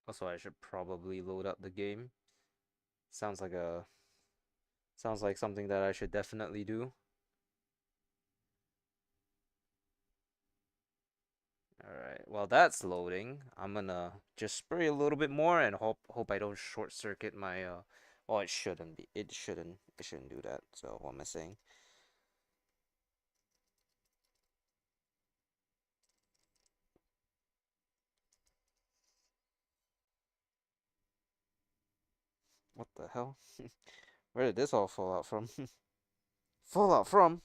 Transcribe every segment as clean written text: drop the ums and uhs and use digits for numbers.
Also, I should probably load up the game. Sounds like a sounds like something that I should definitely do. Alright, while that's loading, I'm gonna just spray a little bit more and hope I don't short circuit my well, it shouldn't be. It shouldn't do that. So what am I saying? What the hell? Where did this all fall out from? Fall out from?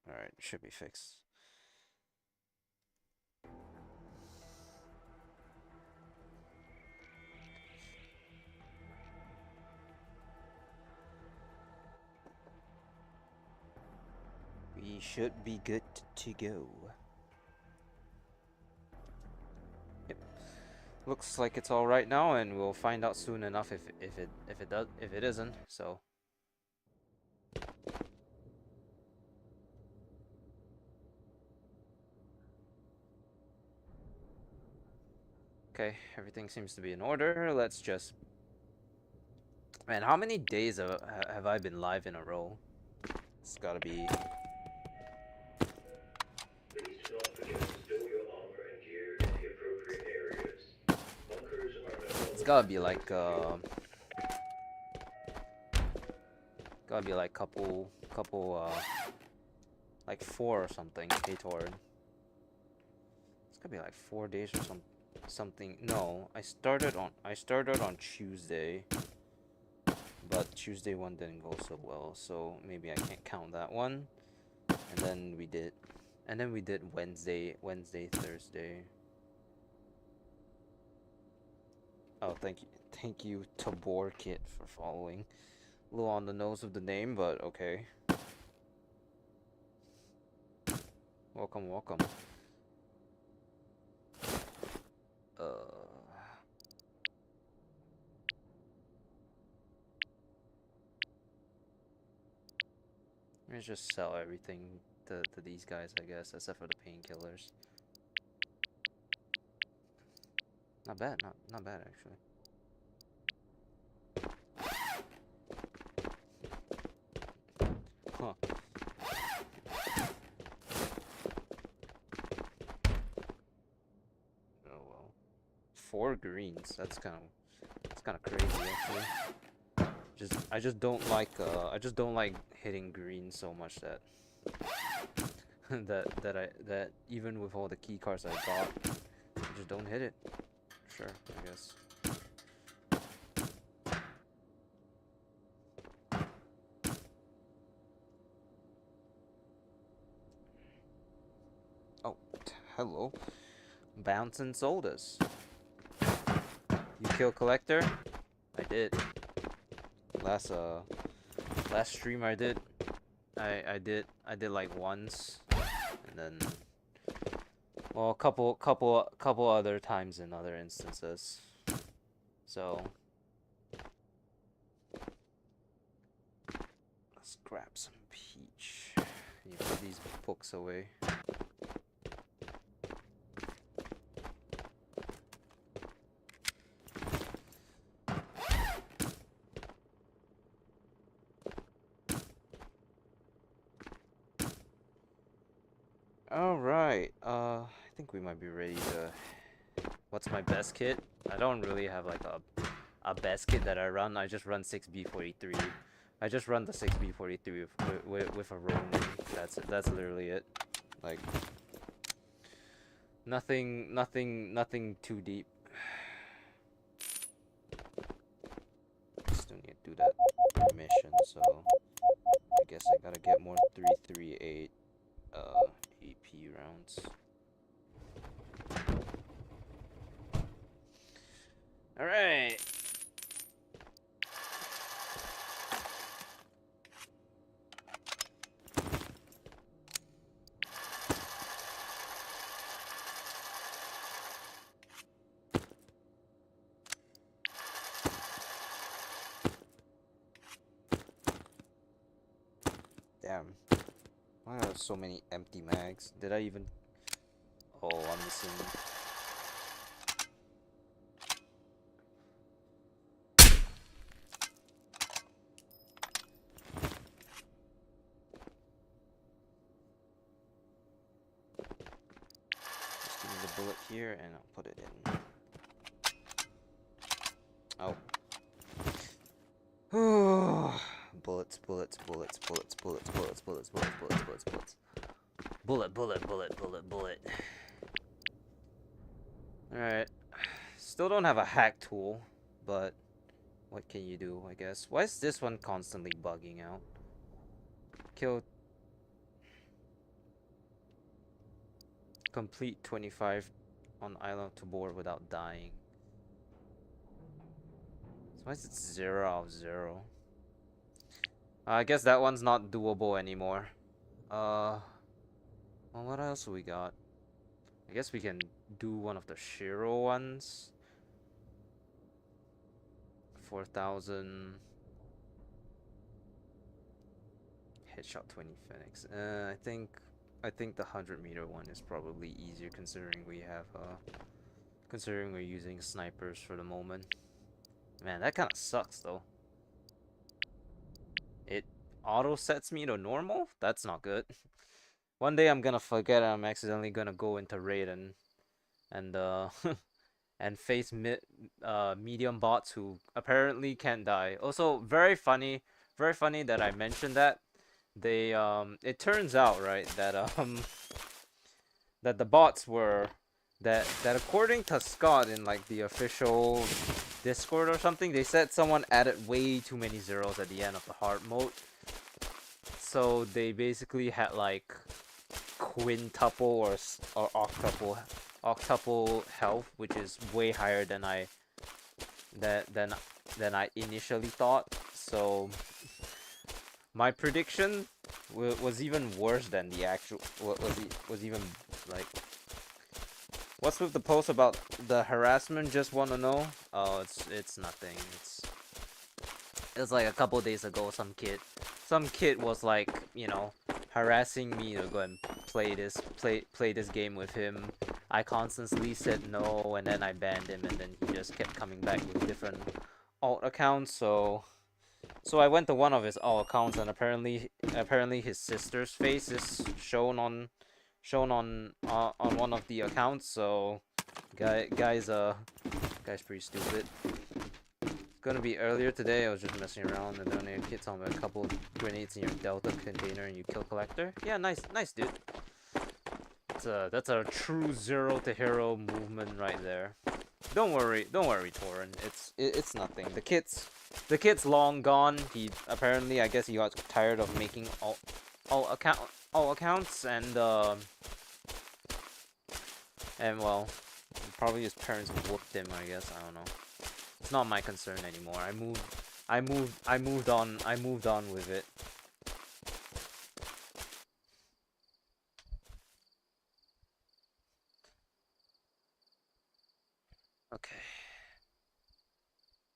Alright, should be fixed. We should be good to go. Yep. Looks like it's all right now, and we'll find out soon enough if it isn't. So okay, everything seems to be in order. Let's just man, how many days have I been live in a row? It's gotta be. Please do not forget to stow your armor and gear in the appropriate areas. Bunkers are no It's longer gotta be like considered safe. like 4 or something. K-Tord. It's gotta be like 4 days or something. No, I started on Tuesday, but Tuesday one didn't go so well, so maybe I can't count that one. And then we did Wednesday, Thursday. Oh, thank you, Tabor Kit, for following. A little on the nose of the name, but okay. Welcome, welcome. Uh, Let me just sell everything to these guys, I guess, except for the painkillers. Not bad, not bad actually. Huh. Oh well. 4 greens. That's kind of crazy actually. I just don't like hitting green so much that that even with all the key cards I got, I just don't hit it. Sure, I guess. Oh, hello. Bouncing sodas. You kill collector? I did. Last last stream I did like once, and then well, a couple other times in other instances. So let's grab some peach. You put these books away. All right. I think we might be ready to. What's my best kit? I don't really have like a best kit that I run. I just run 6B43. I just run the 6B43 with a Ronin. That's literally it. Like nothing too deep. Still need to do that mission, so I guess I gotta get more 338 AP rounds. All right. Damn. Why are there so many empty mags? Did I even... Oh, I'm missing. Just give me the bullet here and I'll put it in. Oh. Bullets, bullets, bullets, bullets, bullets, bullets, bullets, bullets, bullets, bullets, bullets. Bullet, bullet, bullet, bullet, bullet. Alright. Still don't have a hack tool, but what can you do, I guess? Why is this one constantly bugging out? Kill. Complete 25 on Island of Tabor without dying. So why is it 0 out of 0? I guess that one's not doable anymore. Well, what else we got? I guess we can do one of the Shiro ones. 4,000. Headshot 20 Phoenix. I think the 100-meter one is probably easier considering we have considering we're using snipers for the moment. Man, that kind of sucks though. It auto sets me to normal? That's not good. One day I'm gonna forget I'm accidentally gonna go into raid and and face medium bots who apparently can't die. Also, very funny that I mentioned that. They it turns out, right, that the bots were that according to Scott in like the official Discord or something, they said someone added way too many zeros at the end of the hard mode. So they basically had like quintuple or octuple health, which is way higher than I initially thought. So my prediction was even worse than the actual. Was even like. What's with the post about the harassment? Just want to know. Oh, it's nothing. It's like a couple days ago. Some kid was like, you know, harassing me to go and play this game with him. I constantly said no, and then I banned him, and then he just kept coming back with different alt accounts. So I went to one of his alt accounts, and apparently his sister's face is shown on one of the accounts. So guy's pretty stupid. Gonna be earlier today. I was just messing around, and then a kid told me a couple of grenades in your Delta container, and you kill collector. Yeah, nice, dude. That's a true zero to hero movement right there. Don't worry, Torin. It's nothing. The kid's long gone. He apparently, I guess, he got tired of making all accounts, and well, probably his parents whooped him. I guess, I don't know. It's not my concern anymore. I moved on with it. Okay.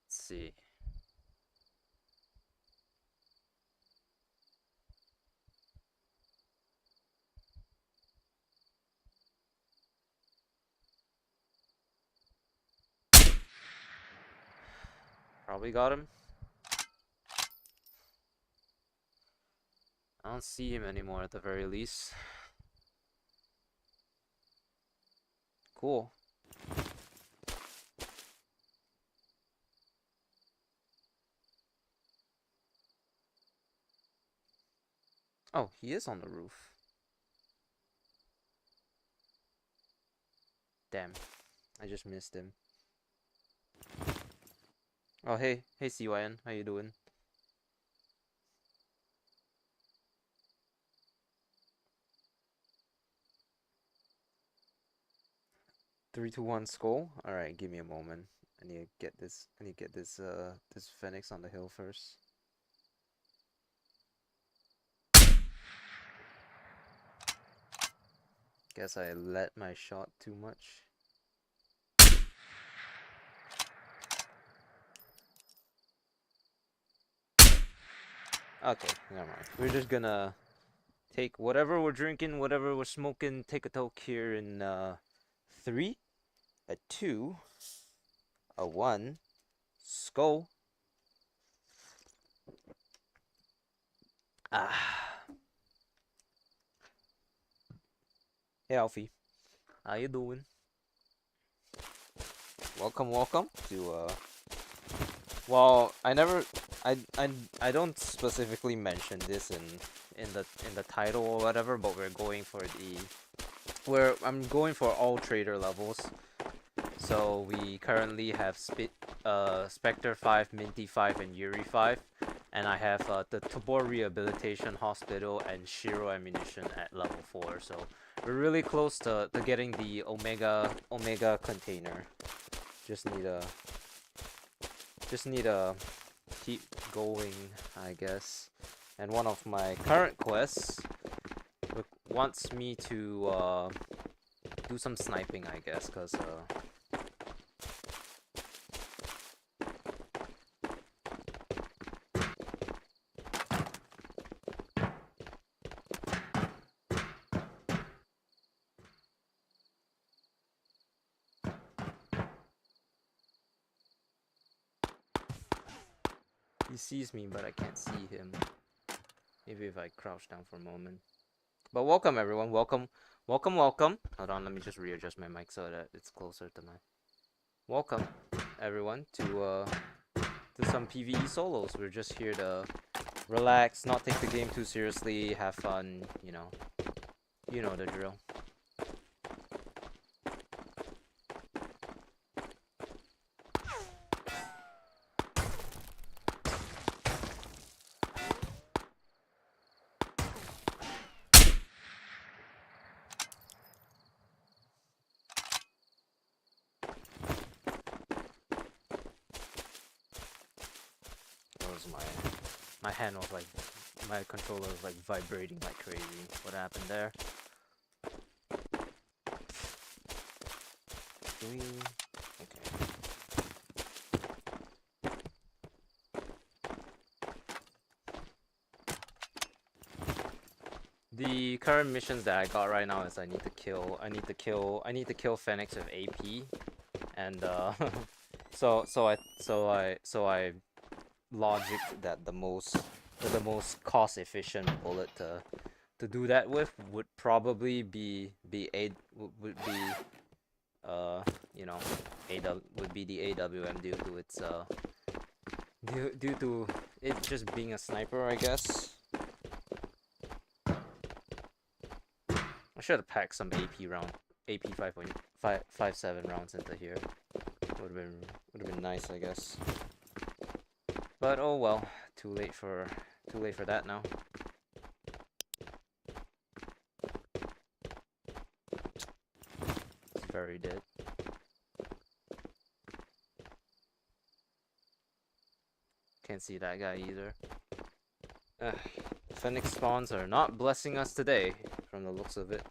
Let's see. Probably got him. I don't see him anymore at the very least. Cool. Oh, he is on the roof. Damn. I just missed him. Oh, hey, CYN, how you doing? 3, 2, 1, skull. All right, give me a moment. I need to get this. This Phoenix on the hill first. Guess I let my shot too much. Okay, never mind. We're just gonna Take whatever we're drinking, whatever we're smoking, take a toke here in 3, a 2, a 1, skull. Ah. Hey Alfie, how you doing? Welcome to well, I don't specifically mention this in the title or whatever, but I'm going for all trader levels. So we currently have Spectre 5, Minty 5, and Yuri 5. And I have the Tabor Rehabilitation Hospital and Shiro Ammunition at level 4. So we're really close to getting the Omega container. Just need to keep going, I guess. And one of my current quests wants me to do some sniping, I guess, because he sees me, but I can't see him. Maybe if I crouch down for a moment. But welcome, everyone. Welcome. Hold on, let me just readjust my mic so that it's closer to my... Welcome, everyone, to some PVE solos. We're just here to relax, not take the game too seriously, have fun, you know the drill. My hand was like, my controller was like vibrating like crazy. What happened there? Okay. The current missions that I got right now is I need to kill Phoenix with AP, and so I logicked that the most cost efficient bullet to do that with would probably be the AWM due to its due to it just being a sniper, I guess. I should have packed some AP 5.57 rounds into here. Would have been nice, I guess. But oh well, too late for that now. It's very dead. Can't see that guy either. Phoenix spawns are not blessing us today, from the looks of it.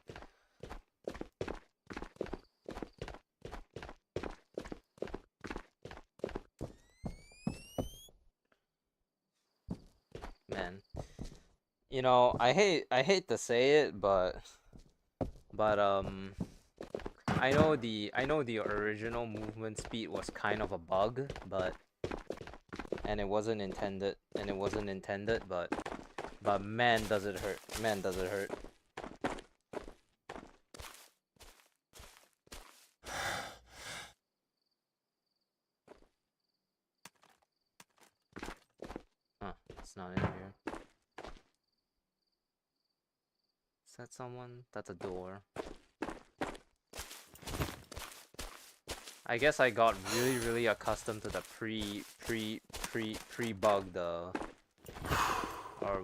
Man, you know, I hate to say it, but I know the original movement speed was kind of a bug, and it wasn't intended, but man does it hurt. Man does it hurt. Huh, it's not in here. Is that someone? That's a door. I guess I got really accustomed to the pre-bugged or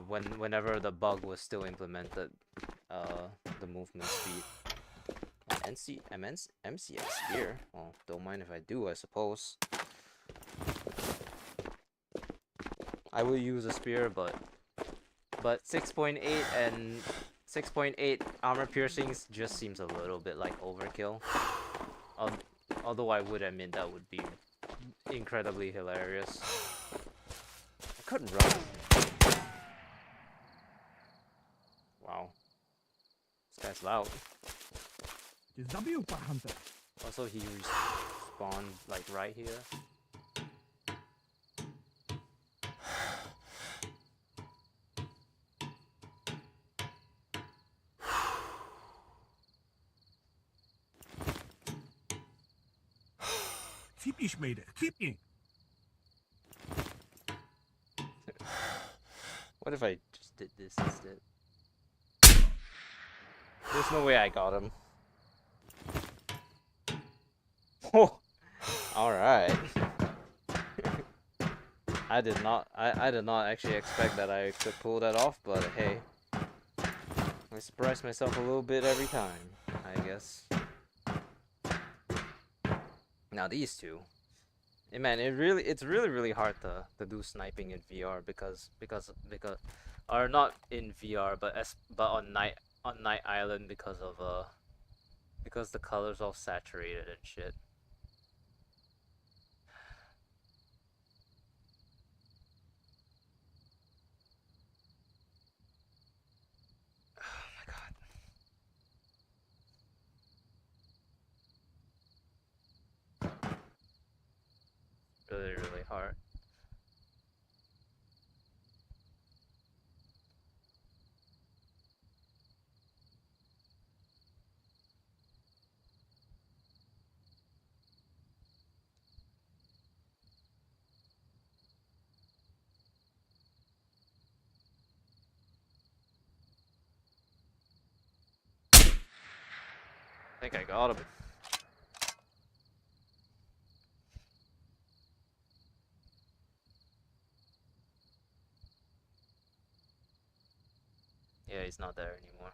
whenever the bug was still implemented, the movement speed. MCX spear. Well, don't mind if I do, I suppose. I will use a spear, but 6.8 and 6.8 armor piercings just seems a little bit like overkill. Although I would admit that would be incredibly hilarious. I couldn't run. Wow. Wow. This guy's loud. Just W for hunter. Also, he respawned like right here. Typisch made it. Typisch. What if I just did this instead? There's no way I got him. Oh, all right. I did not actually expect that I could pull that off, but hey, I surprise myself a little bit every time, I guess. Now these two, hey man, it's really hard to do sniping in VR because or not in VR, but on Night Island because the colors all saturated and shit. Really hard. I think I got him. Yeah, he's not there anymore.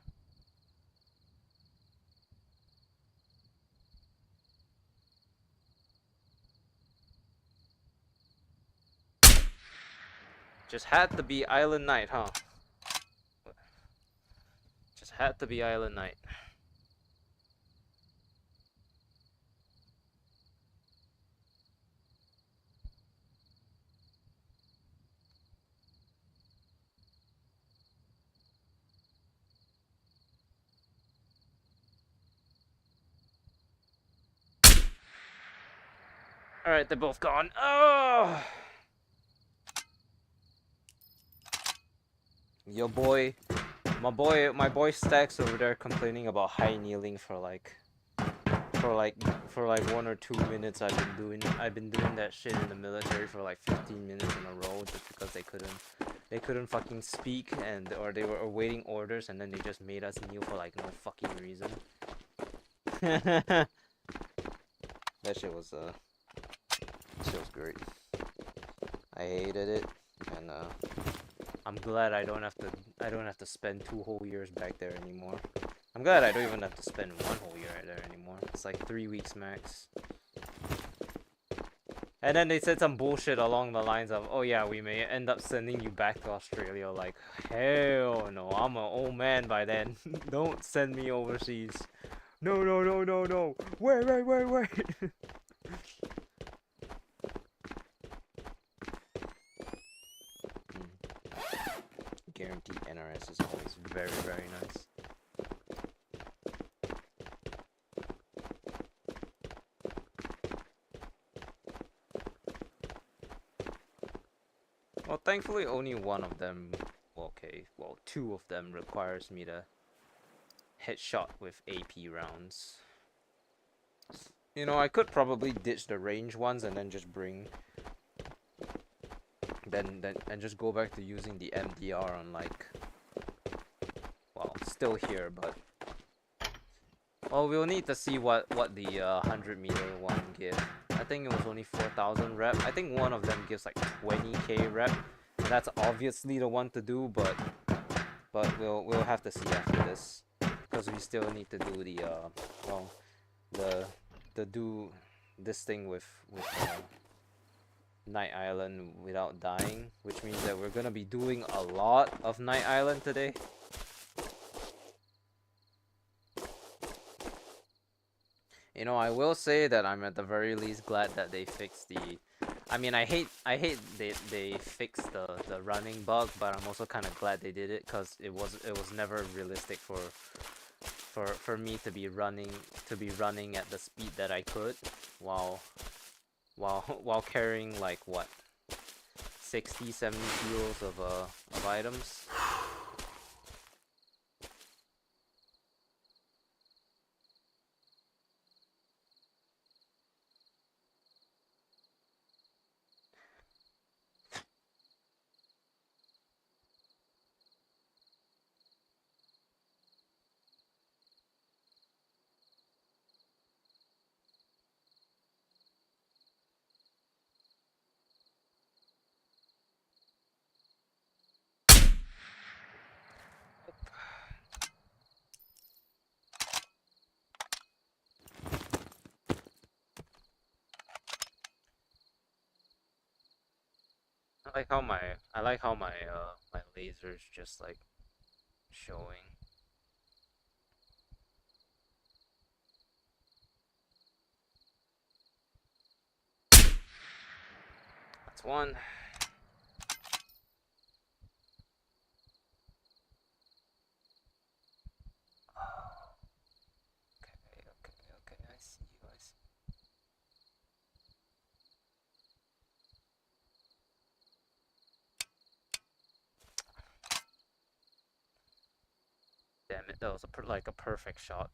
Just had to be Island Knight, huh? Just had to be Island Knight. Alright, they're both gone. Oh! Yo boy, my boy Stacks over there complaining about high kneeling for like 1 or 2 minutes. I've been doing that shit in the military for like 15 minutes in a row just because they couldn't fucking speak or they were awaiting orders and then they just made us kneel for like no fucking reason. That shit was great. I hated it, and I'm glad I don't have to spend 2 whole years back there anymore. I'm glad I don't even have to spend 1 whole year there anymore. It's like 3 weeks max. And then they said some bullshit along the lines of, oh yeah, we may end up sending you back to Australia. Like, hell no, I'm an old man by then. Don't send me overseas. No. Wait. Guaranteed NRS is always very nice. Well, thankfully only one of them, okay, well 2 of them requires me to headshot with AP rounds. You know, I could probably ditch the range ones and then just bring and just go back to using the MDR on like, well, still here, but well, we'll need to see what the 100-meter one gives. I think it was only 4,000 rep. I think one of them gives like 20k rep, and that's obviously the one to do, but we'll have to see after this, because we still need to do the do this thing with Night Island without dying, which means that we're gonna be doing a lot of Night Island today. You know, I will say that I'm at the very least glad that they fixed the I mean, I hate they fixed the running bug, but I'm also kind of glad they did it because it was never realistic for me to be running at the speed that I could while while carrying like what 60 70 kilos of items. I like how my my laser's just like showing. That's one. Oh, okay. I see you. I see. Damn it, that was like a perfect shot.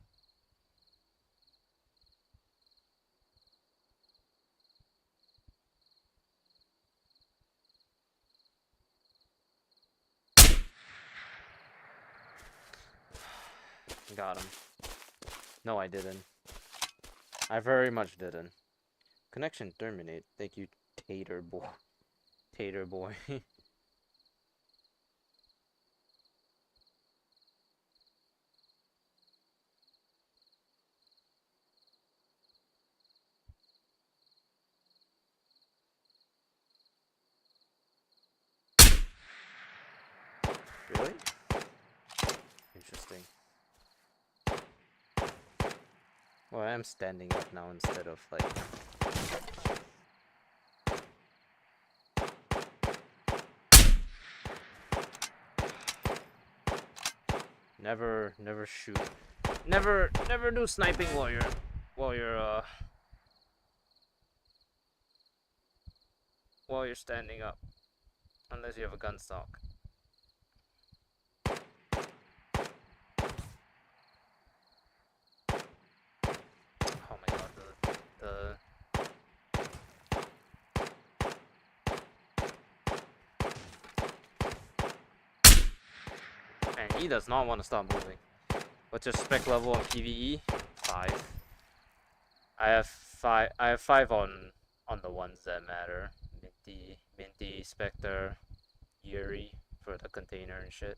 Got him. No, I didn't. I very much didn't. Connection terminate. Thank you, Tater boy. Tater boy. Really? Interesting. Well, I am standing up now instead of like. Never shoot. Never do sniping while you're standing up, unless you have a gun stock. Oh my god, the man, he does not want to stop moving. What's your spec level on PVE? 5. I have 5. I have 5 on the ones that matter. Minty, Spectre, Yuri for the container and shit.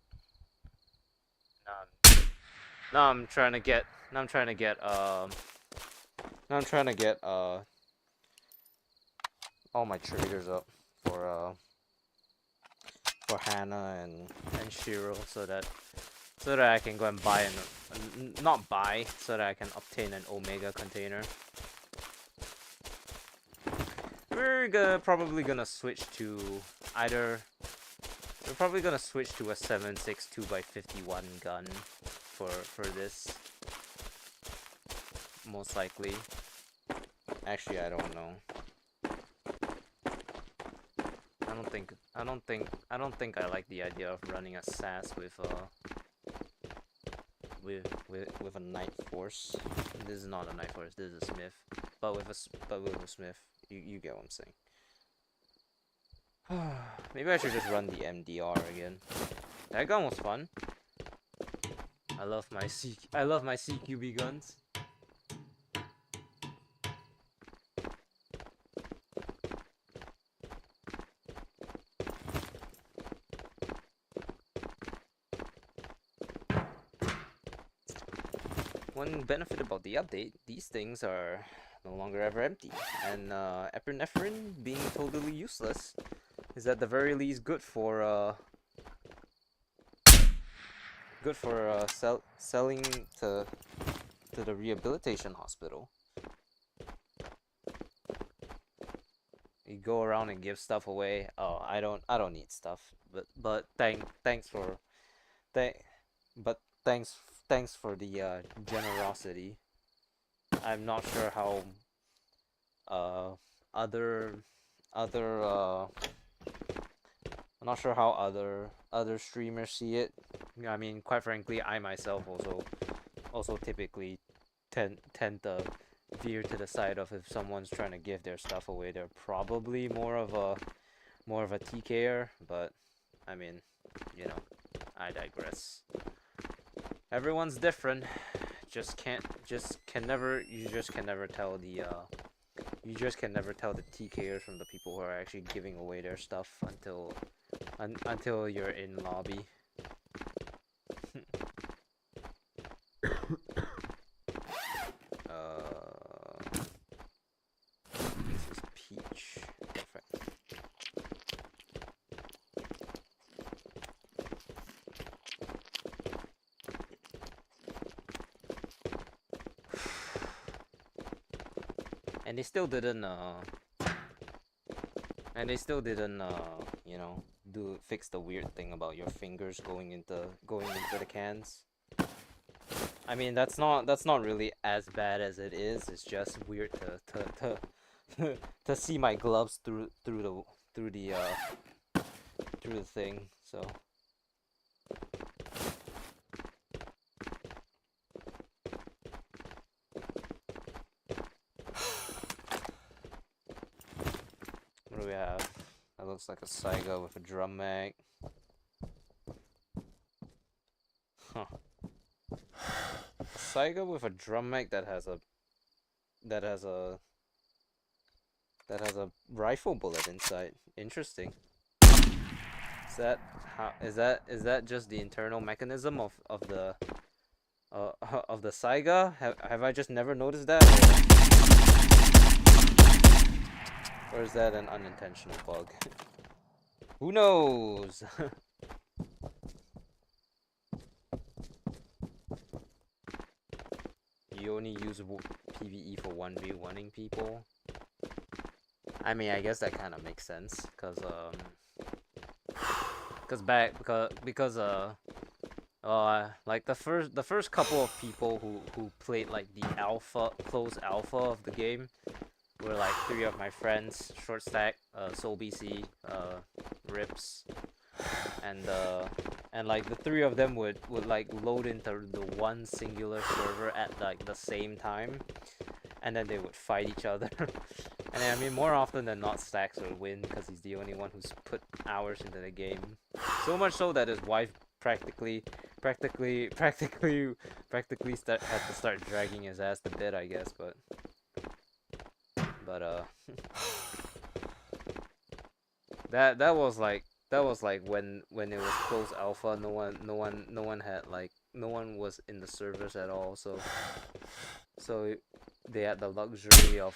Now I'm trying to get. Now I'm trying to get. Now I'm trying to get all my traders up for Hannah and Shiro so that I can go and buy not buy, so that I can obtain an Omega container. We're probably gonna switch to either. We're probably gonna switch to a 7.62 by 51 gun for this. Most likely. Actually, I don't know. I don't think I like the idea of running a SAS with a Night Force. This is not a Night Force. This is a Smith. But with a Smith, you get what I'm saying. Maybe I should just run the MDR again. That gun was fun. I love my CQB guns. One benefit about the update, these things are no longer ever empty, and epinephrine being totally useless is at the very least good for selling to the rehabilitation hospital. you go around and give stuff away. Oh, I don't need stuff. Thanks for thank but thanks for the generosity. I'm not sure how uh other other I'm not sure how other streamers see it. I mean, quite frankly, I myself also typically tend to veer to the side of if someone's trying to give their stuff away, they're probably more of a TKer, but I mean, you know, I digress. Everyone's different. You just can never tell the TKers from the people who are actually giving away their stuff until you're in lobby. This is peach. Perfect. And they still didn't you know, fix the weird thing about your fingers going into the cans. I mean, that's not really as bad as it is. It's just weird to see my gloves through the thing. So what do we have? That looks like a Saiga with a drum mag. Huh. A Saiga with a drum mag that has a rifle bullet inside. Interesting. Is that just the internal mechanism of the Saiga? Have I just never noticed that? Or is that an unintentional bug? Who knows? You only use PVE for 1v1ing people? I mean, I guess that kind of makes sense, like the first couple of people who played like the closed alpha of the game were like 3 of my friends: Short Stack, Soul BC, Rips, and like the 3 of them would like load into the one singular server at like the same time, and then they would fight each other. And I mean, more often than not, Stacks would win because he's the only one who's put hours into the game. So much so that his wife practically had to start dragging his ass to bed, I guess. But that was like when it was closed alpha. No one was in the servers at all. So they had the luxury of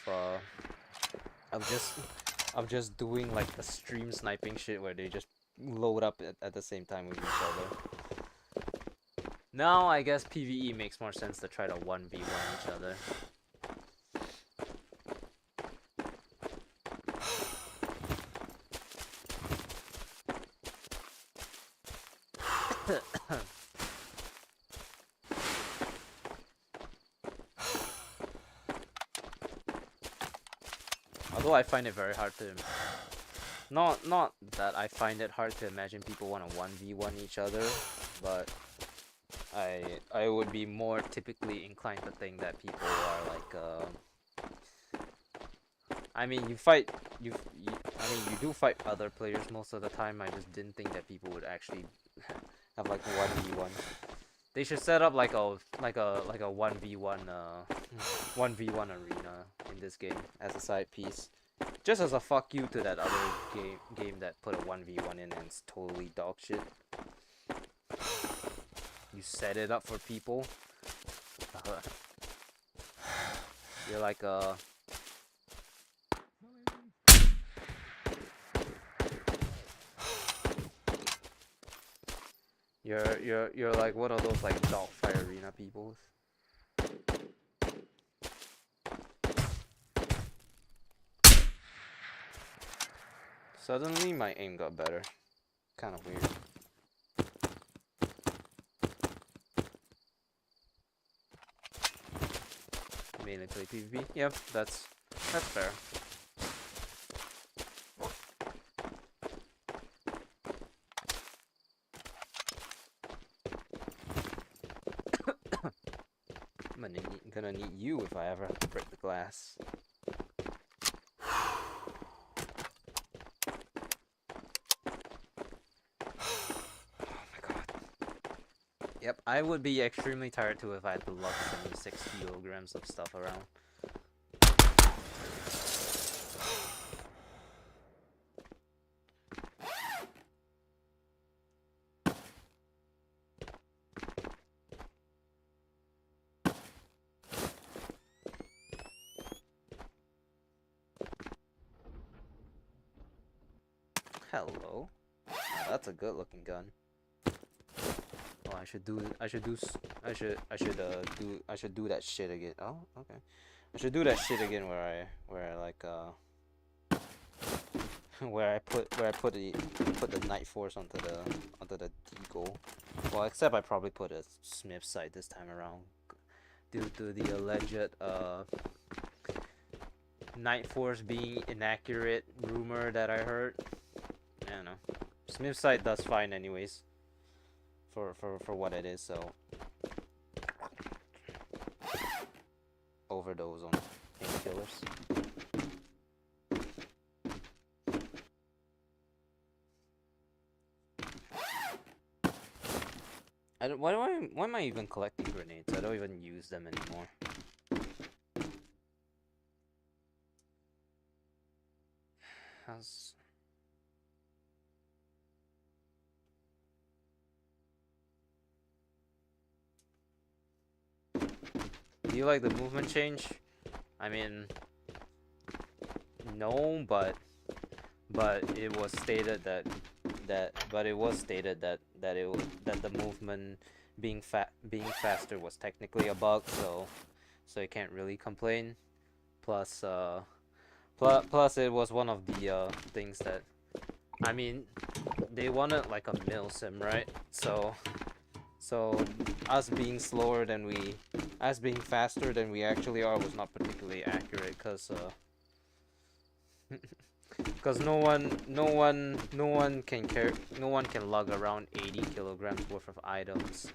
just doing like the stream sniping shit where they just load up at the same time with each other. Now I guess PvE makes more sense to try to 1v1 each other. Although I find it very hard to... Not that I find it hard to imagine people want to 1v1 each other, but I would be more typically inclined to think that people are like... I mean, you do fight other players most of the time. I just didn't think that people would actually have like 1v1. They should set up like a 1v1 arena in this game as a side piece, just as a fuck you to that other game that put a 1v1 in and it's totally dog shit. You set it up for people. You're like a... You're like one of those like dogfight arena people. Suddenly my aim got better. Kind of weird. Mainly play PvP. Yep, that's fair. Gonna need you if I ever have to break the glass. Yep, I would be extremely tired too if I had to lug 76 kilograms of stuff around. Hello. Oh, that's a good looking gun. Oh, I should do that shit again. Oh, okay. I should do that shit again where I like where I put the Night Force onto the Deagle. Well, except I probably put a Smith sight this time around due to the alleged Night Force being inaccurate rumor that I heard. I don't know. Smith sight does fine anyways. For what it is, so overdose on painkillers. Why am I even collecting grenades? I don't even use them anymore. How's Do you like the movement change? I mean, no, but it was stated that the movement being faster was technically a bug, so you can't really complain. Plus plus it was one of the things that, I mean, they wanted like a mill sim, right? So us being faster than we actually are was not particularly accurate, because no one can lug around 80 kilograms worth of items,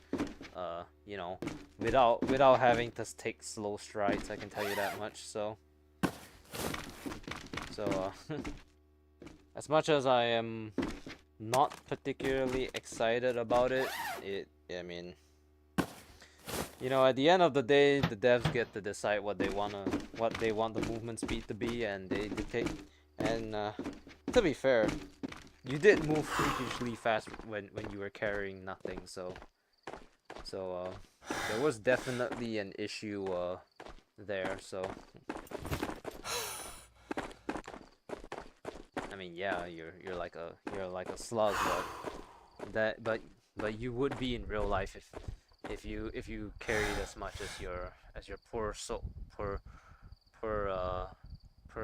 you know, without having to take slow strides. I can tell you that much. So as much as I am not particularly excited about it, I mean, you know, at the end of the day, the devs get to decide what they want the movement speed to be, and they dictate. And to be fair, you did move freakishly fast when you were carrying nothing, so there was definitely an issue there. So I mean, yeah, you're like a slug, but you would be in real life if you carried as much as your poor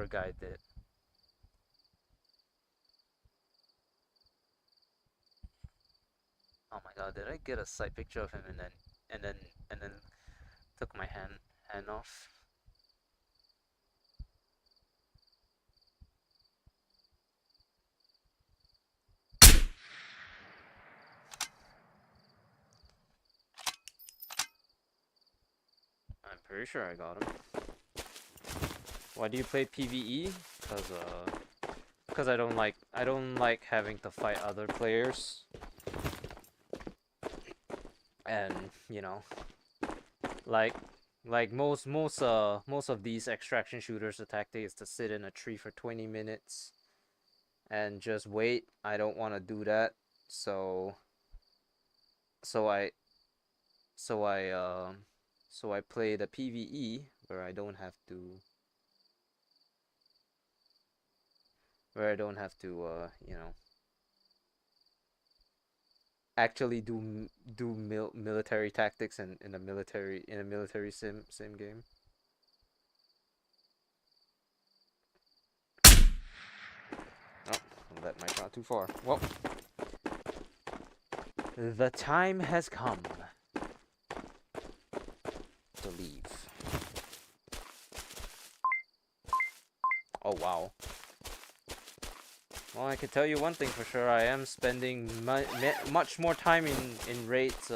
guy did. Oh my god, did I get a sight picture of him and then took my hand off? I'm pretty sure I got him. Why do you play PVE? Because I don't like having to fight other players. And, you know, like most of these extraction shooters, the tactic is to sit in a tree for 20 minutes and just wait. I don't want to do that. So I play the PVE where I don't have to you know, actually do military tactics in a military sim game. Oh, that might not too far. Well, the time has come to leave. Oh wow. Well, I can tell you one thing for sure. I am spending much more time in raids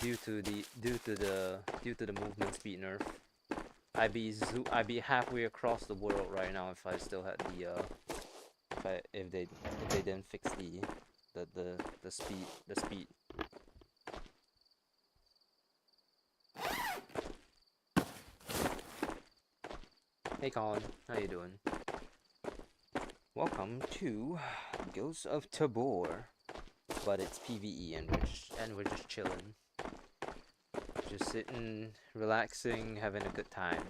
due to the movement speed nerf. I'd be halfway across the world right now if I still had the if they didn't fix the speed. Hey Colin, how you doing? Welcome to Ghosts of Tabor, but it's PVE and we're just chilling, just sitting, relaxing, having a good time.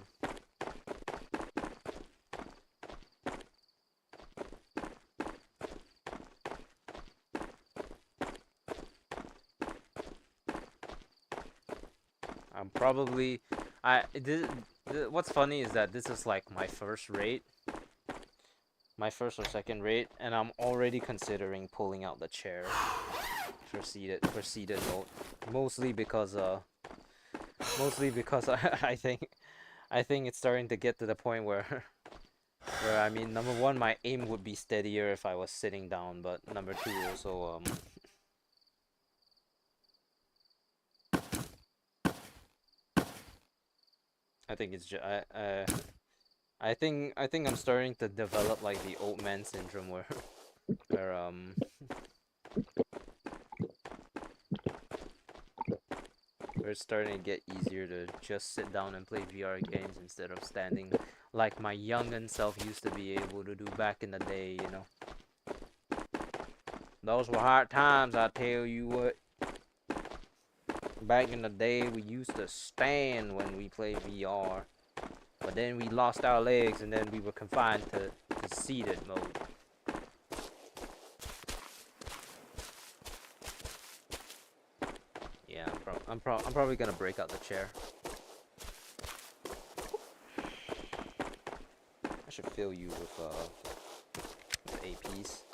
I'm probably what's funny is that this is like my first raid. My first or second raid, and I'm already considering pulling out the chair for seated mode. Mostly because I think it's starting to get to the point where I mean, number one, my aim would be steadier if I was sitting down, but number two also I think it's just I think I'm starting to develop like the old man syndrome where where it's starting to get easier to just sit down and play VR games instead of standing like my youngin' self used to be able to do back in the day, you know. Those were hard times, I tell you what. Back in the day, we used to stand when we played VR. But then we lost our legs and then we were confined to seated mode. Yeah, I'm probably gonna break out the chair. I should fill you with APs.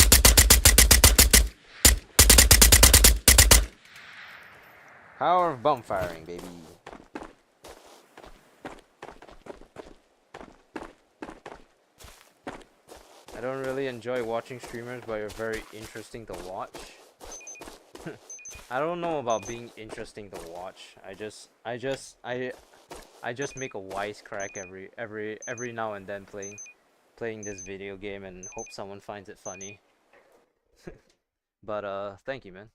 Power of bump firing, baby. I don't really enjoy watching streamers, but you're very interesting to watch. I don't know about being interesting to watch. I just make a wisecrack every now and then playing this video game and hope someone finds it funny. But thank you, man.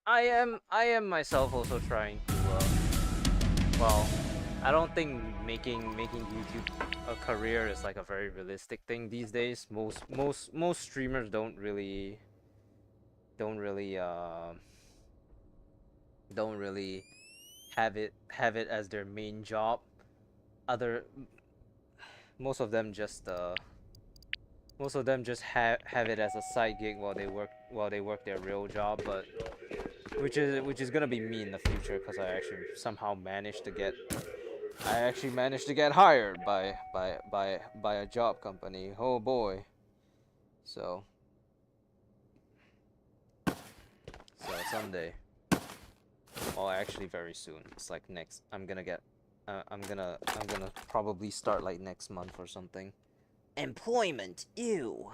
I am myself also trying to well, I don't think making YouTube a career is like a very realistic thing these days. Most streamers don't really have it as their main job. Most of them just have it as a side gig while they work their real job, but which is gonna be me in the future because I actually somehow managed to get hired by a job company. Oh boy. So someday. Well, actually very soon. It's like next I'm gonna probably start like next month or something. Employment, ew.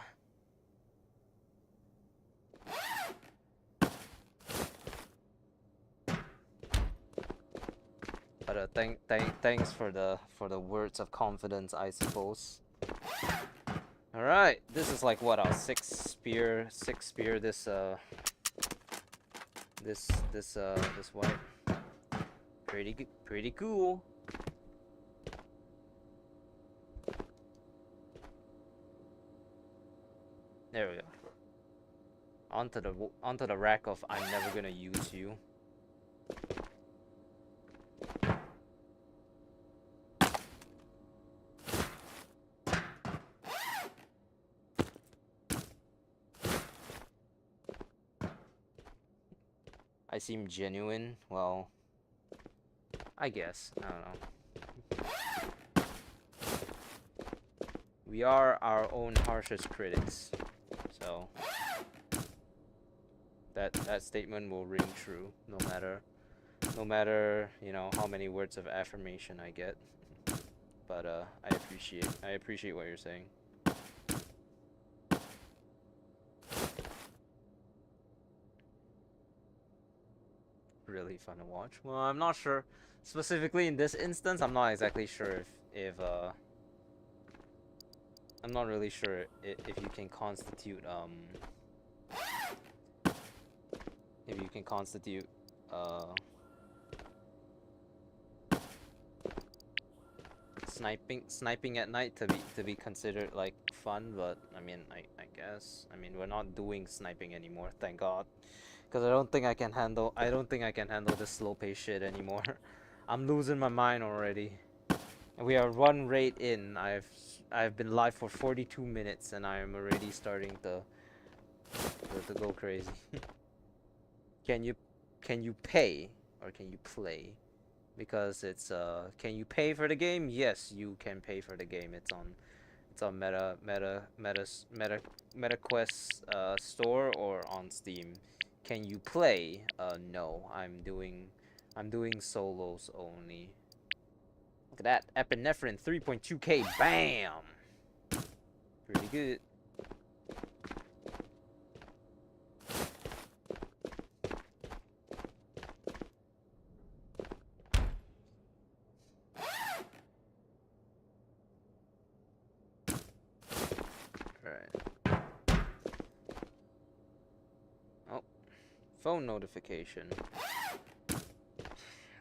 But thanks for the words of confidence, I suppose. All right, this is like what, our sixth spear this wipe. Pretty cool. There we go. Onto the rack of I'm never gonna use you. I seem genuine. Well, I guess. I don't know. We are our own harshest critics. So So that statement will ring true no matter, you know, how many words of affirmation I get. But I appreciate what you're saying. Really fun to watch. Well, I'm not sure specifically in this instance. I'm not exactly sure if I'm not really sure if you can constitute uh sniping at night to be considered like fun, but I mean I guess we're not doing sniping anymore, thank God, because I don't think I can handle this slow pace shit anymore. I'm losing my mind already. And we are one raid in. I've been live for 42 minutes and I am already starting to go crazy. Can you pay or can you play? Because it's can you pay for the game? Yes, you can pay for the game. It's on MetaQuest store or on Steam. Can you play? No. I'm doing solos only. Look at that. Epinephrine 3.2k. Bam. Pretty good. Phone notification.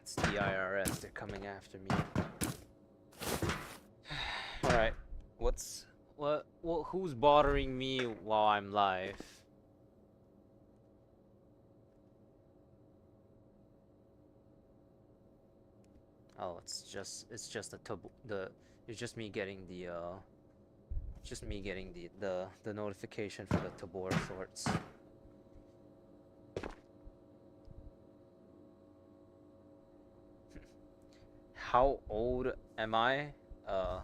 It's the IRS. They're coming after me. Alright. Who's bothering me while I'm live? Oh, it's just me getting the notification for the Tabor shorts. How old am I? Oh,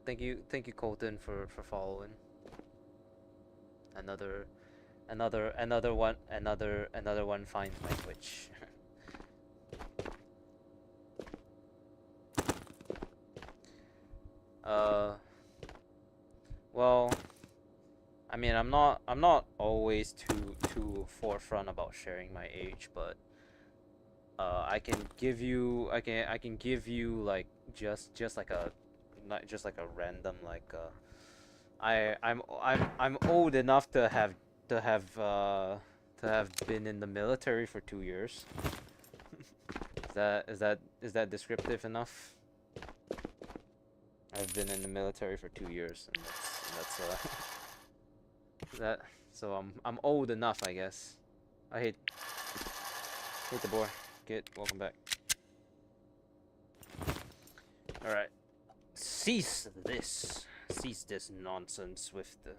thank you, Colton, for following. Another one finds my Twitch. Well, I mean, I'm not always too forefront about sharing my age, but I can give you like just like a not just like a random like I'm old enough to have been in the military for 2 years. Is that descriptive enough? I've been in the military for 2 years, and that's so I'm old enough, I guess. I hate the boy. Welcome back. Alright. Cease this nonsense with the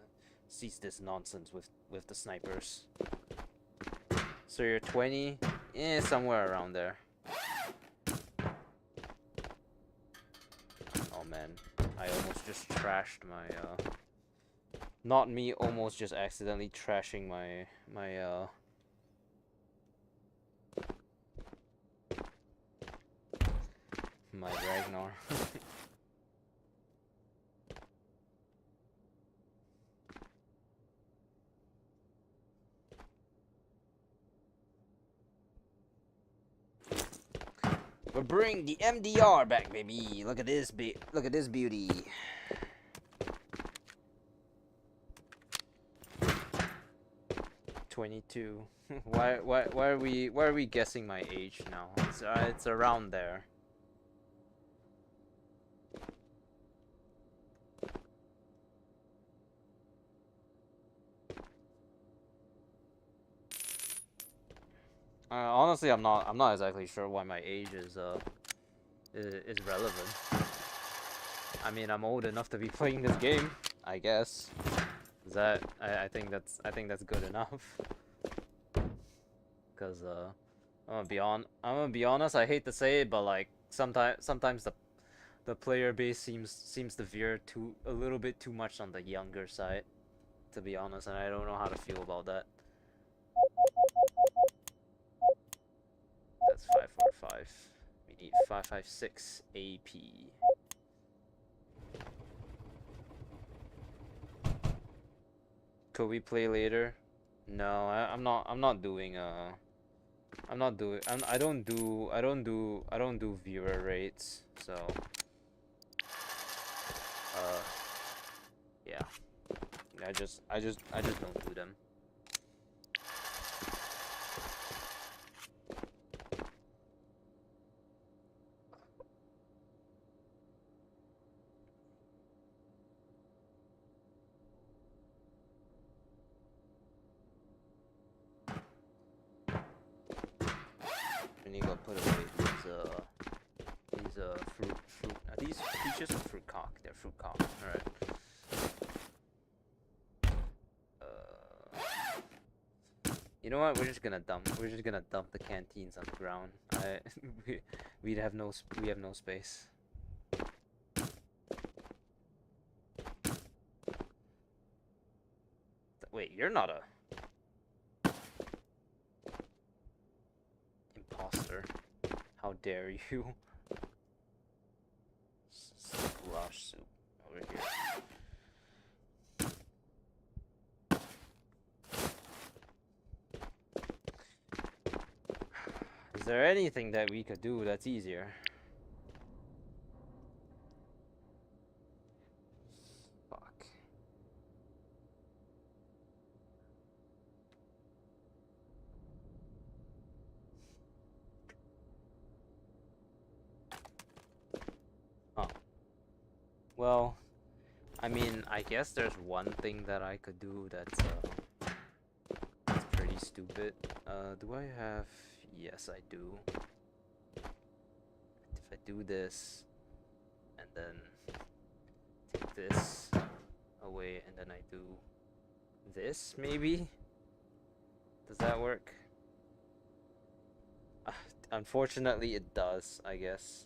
snipers. So you're 20? Eh, somewhere around there. Oh man, I almost just trashed my not me almost just accidentally trashing my my Ragnar. We're bringing the MDR back, baby. Look at this beauty. "22." Why are we guessing my age now? It's around there. Honestly, I'm not exactly sure why my age is relevant. I mean, I'm old enough to be playing this game, I guess. I think that's good enough. Cause I'm gonna be honest. I hate to say it, but like sometimes the player base seems to veer a little bit too much on the younger side. to be honest, and I don't know how to feel about that. That's 545. We need 556 AP. Could we play later? No, I'm not. I'm not doing. I'm not doing. I don't do. I don't do viewer rates. So. Yeah. I just don't do them. And you gotta put away these fruit. Are these peaches or fruit cock? They're fruit cock. All right. You know what? We're just gonna dump the canteens on the ground. We have no space. Wait, you're not a imposter. How dare you? Goulash soup over here. Is there anything that we could do that's easier? Fuck. Oh. Well, I mean, I guess there's one thing that I could do that's pretty stupid. Do I have... Yes, I do. If I do this, and then take this away, and then I do this, maybe? Does that work? Unfortunately, it does, I guess.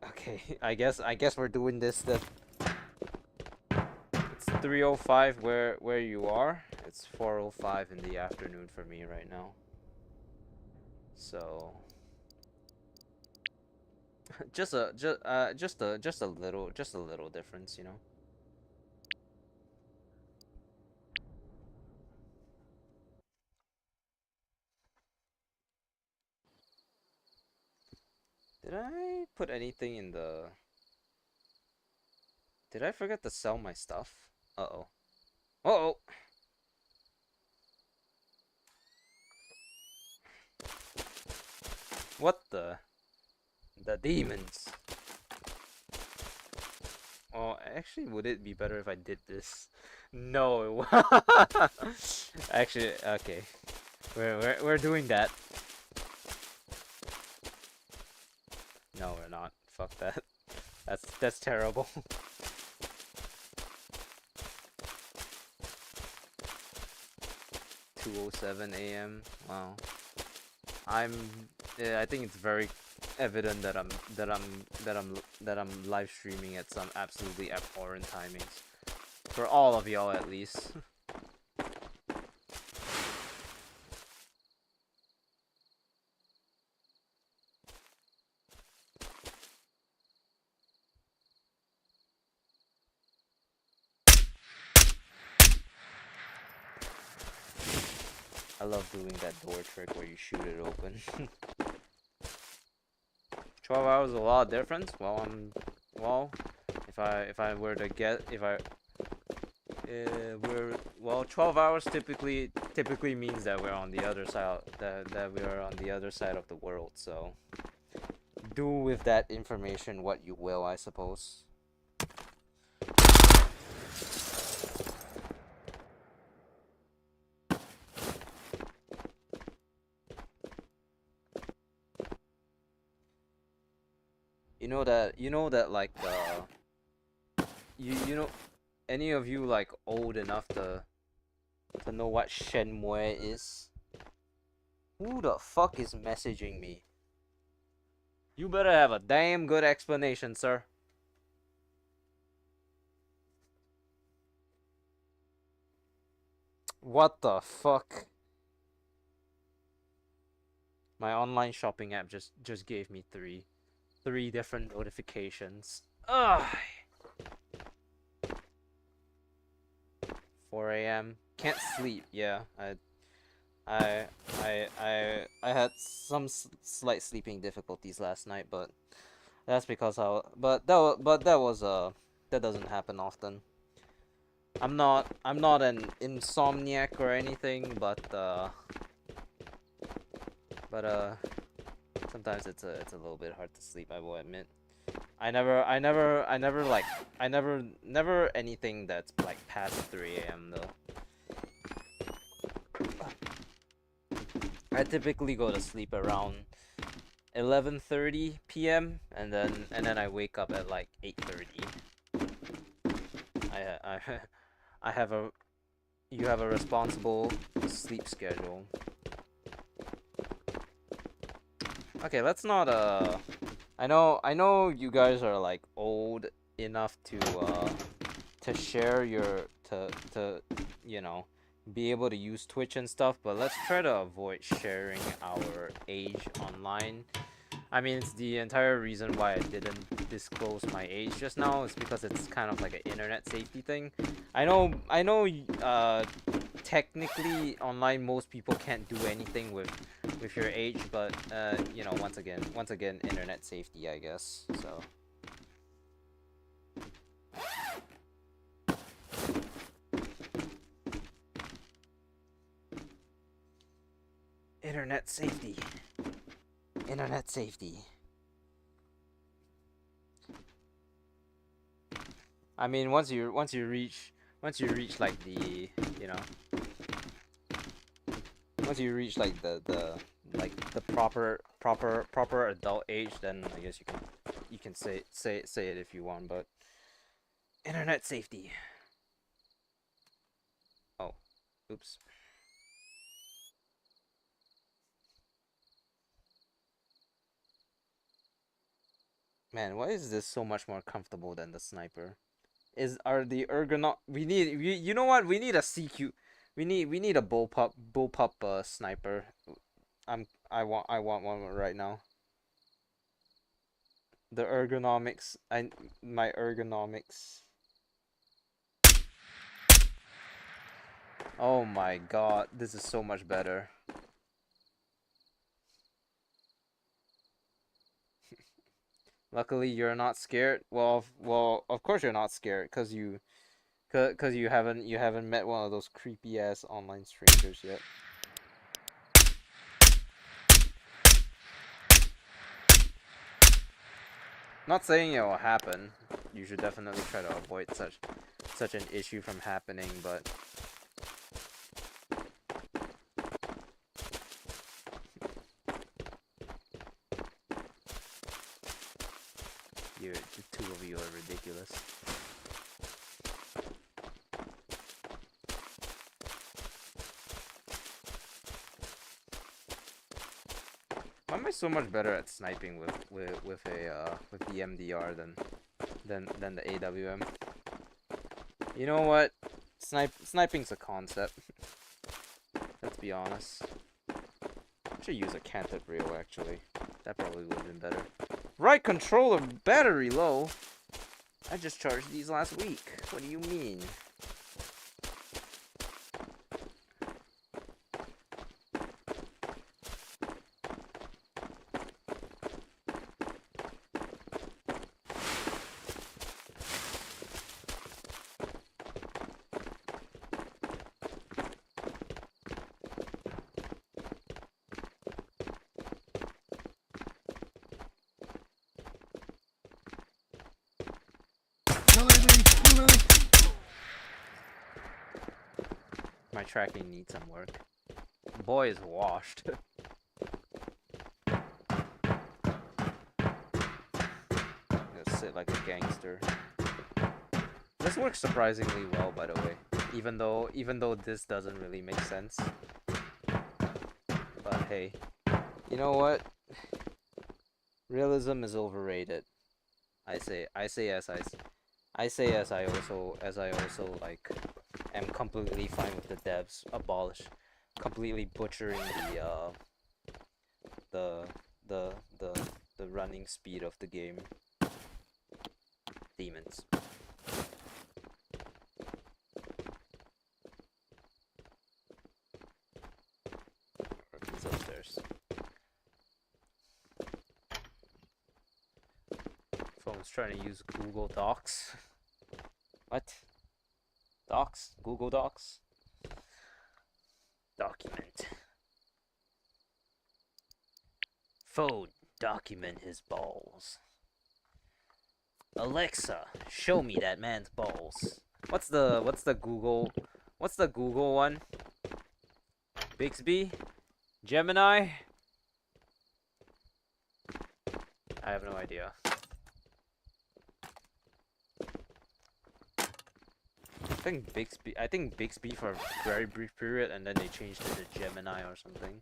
Okay, I guess we're doing this. It's 3:05 where you are. It's 4:05 in the afternoon for me right now. So just a little difference, you know. Did I put anything in the... Did I forget to sell my stuff? Uh-oh. Uh-oh! What the? The demons. Oh, actually, would it be better if I did this? No. Actually, okay. We're doing that. No, we're not. Fuck that. That's terrible. 2:07 a.m. Wow. I think it's very evident that I'm live streaming at some absolutely abhorrent timings. For all of y'all at least. I love doing that door trick where you shoot it open. 12 hours is a lot of difference. Well, if I were to get, well, 12 hours typically means that we're on the other side, that we are on the other side of the world. So do with that information what you will, I suppose. You know that like you know, any of you like old enough to know what Shenmue is? Who the fuck is messaging me? You better have a damn good explanation, sir. What the fuck? My online shopping app just gave me three different notifications. Ugh. 4 a.m. Can't sleep. Yeah, I had some slight sleeping difficulties last night, but that's because that doesn't happen often. I'm not an insomniac or anything, but sometimes it's a little bit hard to sleep, I will admit. Never anything that's like past 3 a.m. though. I typically go to sleep around 11:30 p.m. and then I wake up at like 8:30. I have a You have a responsible sleep schedule. Okay, let's not I know you guys are like old enough to share your to you know be able to use Twitch and stuff, but let's try to avoid sharing our age online. I mean, it's the entire reason why I didn't disclose my age just now is because it's kind of like an internet safety thing. I know technically online most people can't do anything with your age, but you know, once again internet safety, I guess. So internet safety. Internet safety. I mean, once you reach like the, you know, once you reach like the proper adult age, then I guess you can say it if you want, but internet safety. Oh, oops. Man, why is this so much more comfortable than the sniper? Are the ergonom you know what? We need a CQ. We need a bullpup sniper. I want one right now. The ergonomics, my ergonomics. Oh my god, this is so much better. Luckily, you're not scared. Well, of course you're not scared, cause you haven't met one of those creepy ass online strangers yet. Not saying it will happen. You should definitely try to avoid such an issue from happening, but the two of you are ridiculous. Why am I so much better at sniping with the MDR than the AWM? You know what? Sniping's a concept. Let's be honest. I should use a canted reel actually. That probably would have been better. Right controller, battery low. I just charged these last week. What do you mean? My tracking needs some work. Boy is washed. Gonna sit like a gangster. This works surprisingly well, by the way. Even though this doesn't really make sense. But hey, you know what? Realism is overrated. I say as I also like am completely fine with the devs completely butchering the the the the running speed of the game. Demons. Or he's upstairs. Phone's trying to use Google Docs. What? Docs? Google Docs? Document. Phone, document his balls. Alexa, show me that man's balls. What's the Google one? Bixby? Gemini? I have no idea. I think Bixby for a very brief period, and then they changed it to Gemini or something.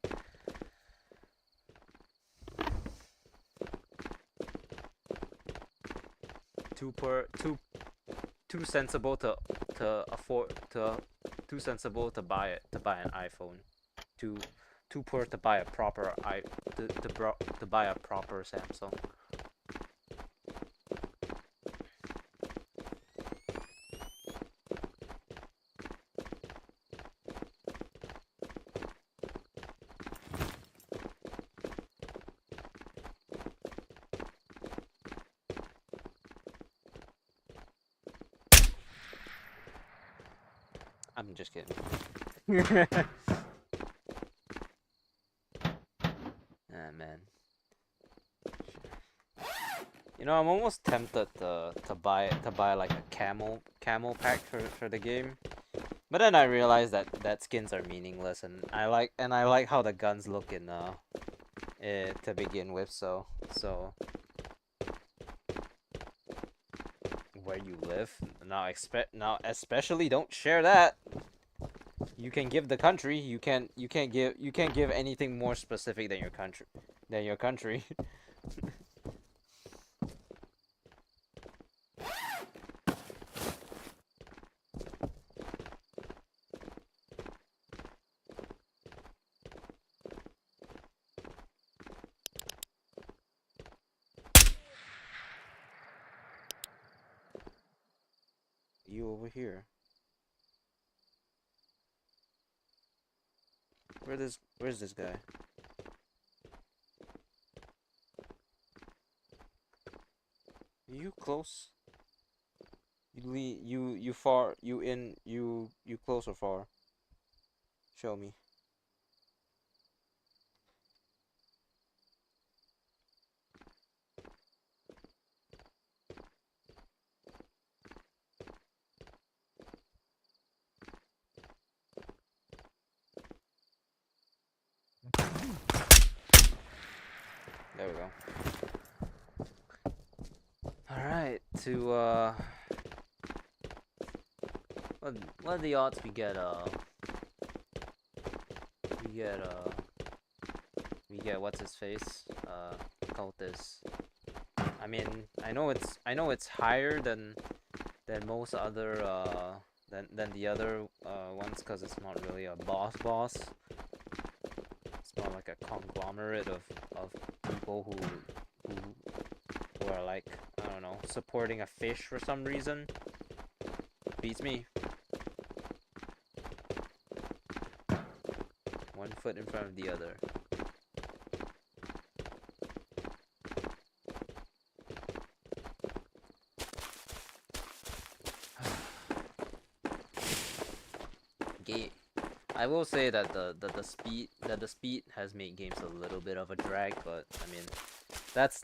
Too sensible to afford too sensible to buy an iPhone. Too poor to buy a proper to buy a proper Samsung. I'm just kidding. Ah, man. You know, I'm almost tempted to buy like a camel pack for the game, but then I realized that skins are meaningless, and I like how the guns look in to begin with. So where you live now, especially don't share that. You can give the country. You can't give anything more specific than your country. You over here. Where's this guy? You close? You far? You close or far? Show me. There we go. Alright, what are the odds we get what's his face? Cultist. I mean, I know it's higher than most other than the other ones, because it's not really a boss. It's more like a conglomerate of people who are like, I don't know, supporting a fish for some reason. Beats me. 1 foot in front of the other. I will say that the speed has made games a little bit of a drag, but I mean, that's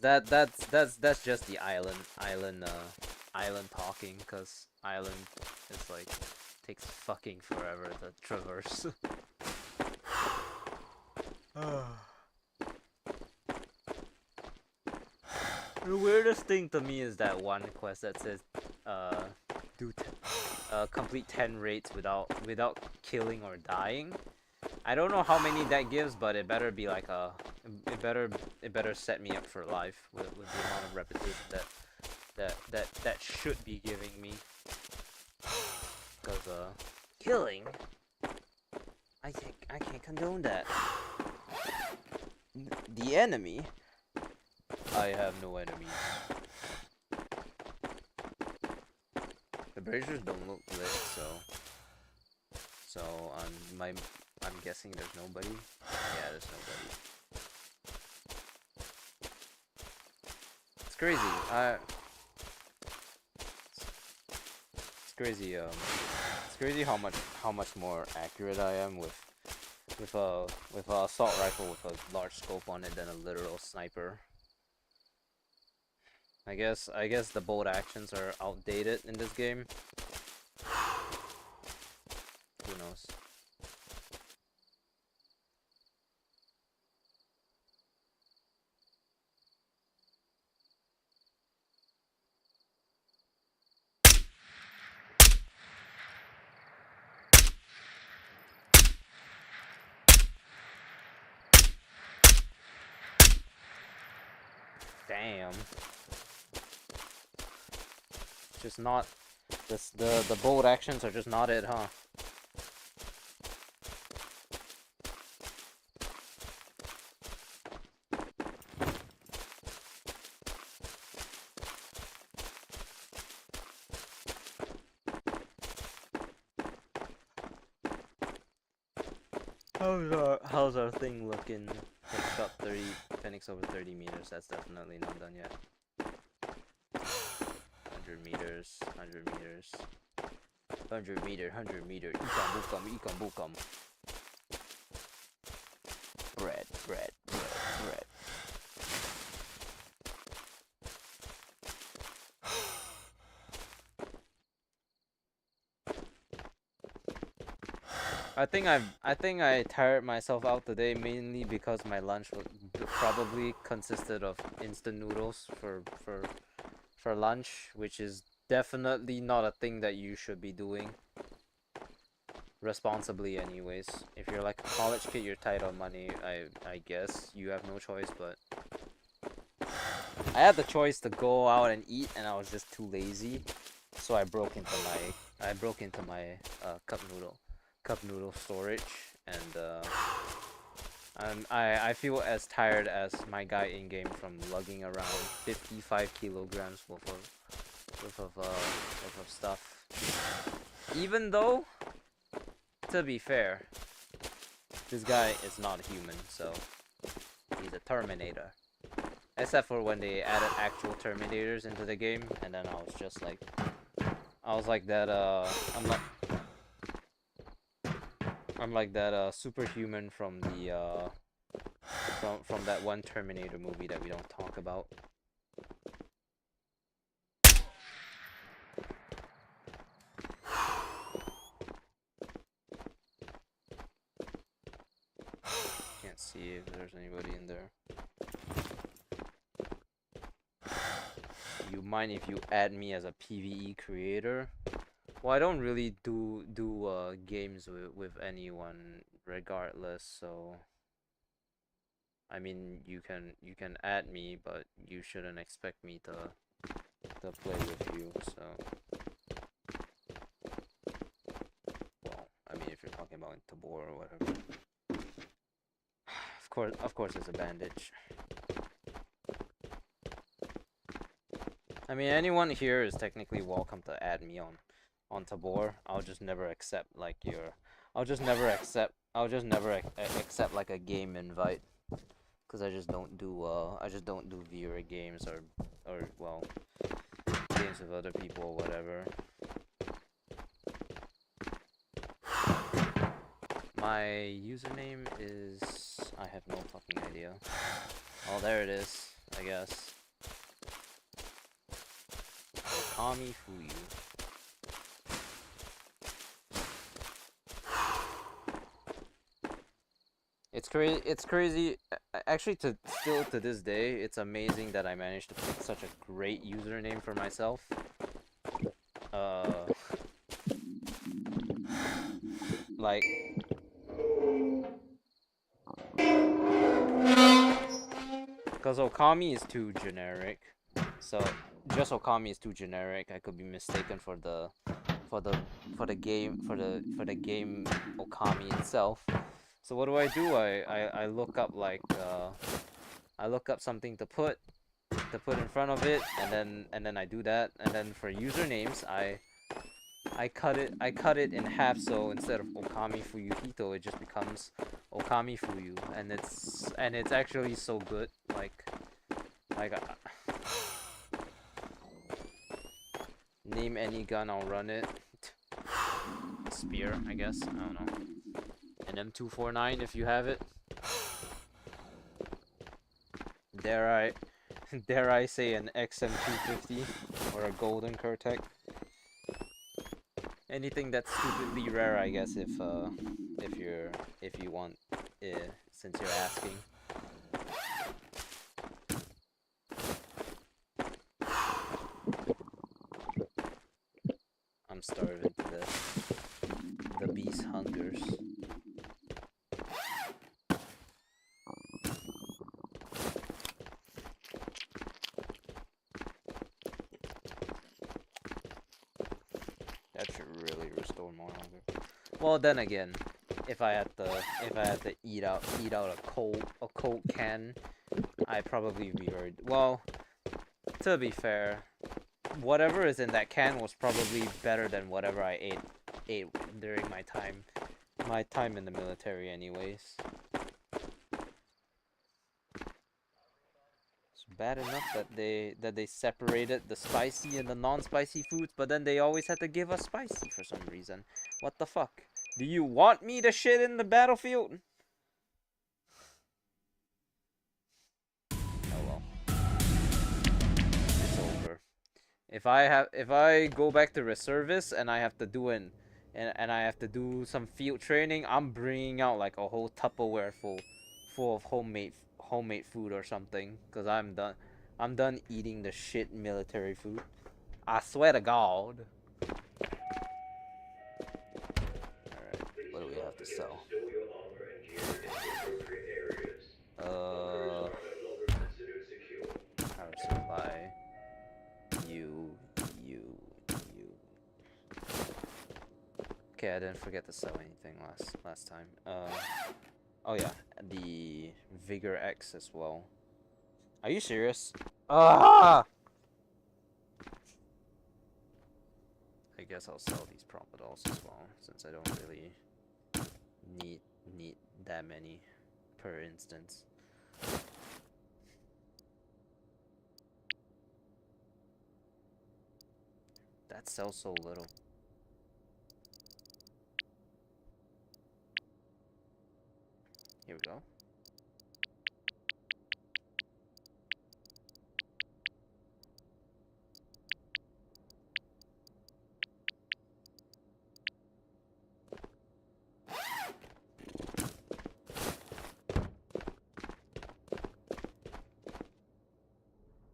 just the island talking, cause island is like takes fucking forever to traverse. The weirdest thing to me is that one quest that says complete 10 raids without killing or dying. I don't know how many that gives, but it better be like it better set me up for life with the amount of repetition that should be giving me. Cause killing. I can't condone that. The enemy? I have no enemies. The braziers don't look lit, so I'm guessing there's nobody. Yeah, there's nobody. It's crazy. It's crazy how much more accurate I am with a assault rifle with a large scope on it than a literal sniper. I guess the bolt actions are outdated in this game. Who knows? Damn. Just not the bold actions are just not it, huh? How's our thing looking? Finish up 30 Phoenix over 30 meters. That's definitely not done yet. 100 meters, 100 meters. 100 meter, 100 meter. Ikam bukam, ikam bukam. Bread, bread, bread, bread. I think I tired myself out today mainly because my lunch probably consisted of instant noodles for lunch, which is definitely not a thing that you should be doing responsibly anyways. If you're like a college kid, you're tight on money, I guess you have no choice, but I had the choice to go out and eat and I was just too lazy, so I broke into my cup noodle storage, and I feel as tired as my guy in game from lugging around 55 kilograms worth of stuff. Even though, to be fair, this guy is not human, so he's a Terminator. Except for when they added actual Terminators into the game, and then I was like that. I'm like that superhuman from the from that one Terminator movie that we don't talk about. Can't see if there's anybody in there. You mind if you add me as a PVE creator? Well, I don't really do games with anyone regardless, so I mean you can add me, but you shouldn't expect me to play with you. So, well, I mean if you're talking about in Tabor or whatever, of course it's a bandage. I mean anyone here is technically welcome to add me on Tabor. I'll just never accept like I'll just never accept like a game invite, because I just don't do viewer games or well, games with other people or whatever. My username is, I have no fucking idea. Oh, there it is, I guess. Kami Fuyu. It's crazy. Actually, still to this day, it's amazing that I managed to pick such a great username for myself. Like, because Okami is too generic. So just Okami is too generic. I could be mistaken for the for the game Okami itself. So what do? I look up like I look up something to put in front of it, and then I do that, and then for usernames I cut it in half, so instead of Okami Fuyuhito, it just becomes Okami Fuyu, and it's actually so good. Like name any gun, I'll run it. Spear, I guess. I don't know. An M249 if you have it. Dare I say an XM250 or a golden Kurtek. Anything that's stupidly rare, I guess, if you want, since you're asking. I'm starving to death. The beast hungers. That should really restore more hunger. Well, then again, if I had to eat out a cold can, I'd probably be very well. To be fair, whatever is in that can was probably better than whatever I ate during my time in the military, anyways. It's bad enough that they separated the spicy and the non-spicy foods, but then they always had to give us spicy for some reason. What the fuck? Do you want me to shit in the battlefield? Oh well. It's over. If I go back to reservists and I have to do I have to do some field training, I'm bringing out like a whole Tupperware full of homemade food or something, cause I'm done eating the shit military food. I swear to God. Alright, what do we have to sell? Stow your armor and gear in the appropriate areas. Uh, Bunkers are no longer considered secure. power supply. You. Okay, I didn't forget to sell anything last time. Oh yeah, the Vigor X as well. Are you serious? Ah! I guess I'll sell these Propadols as well, since I don't really need that many per instance. That sells so little. Here we go.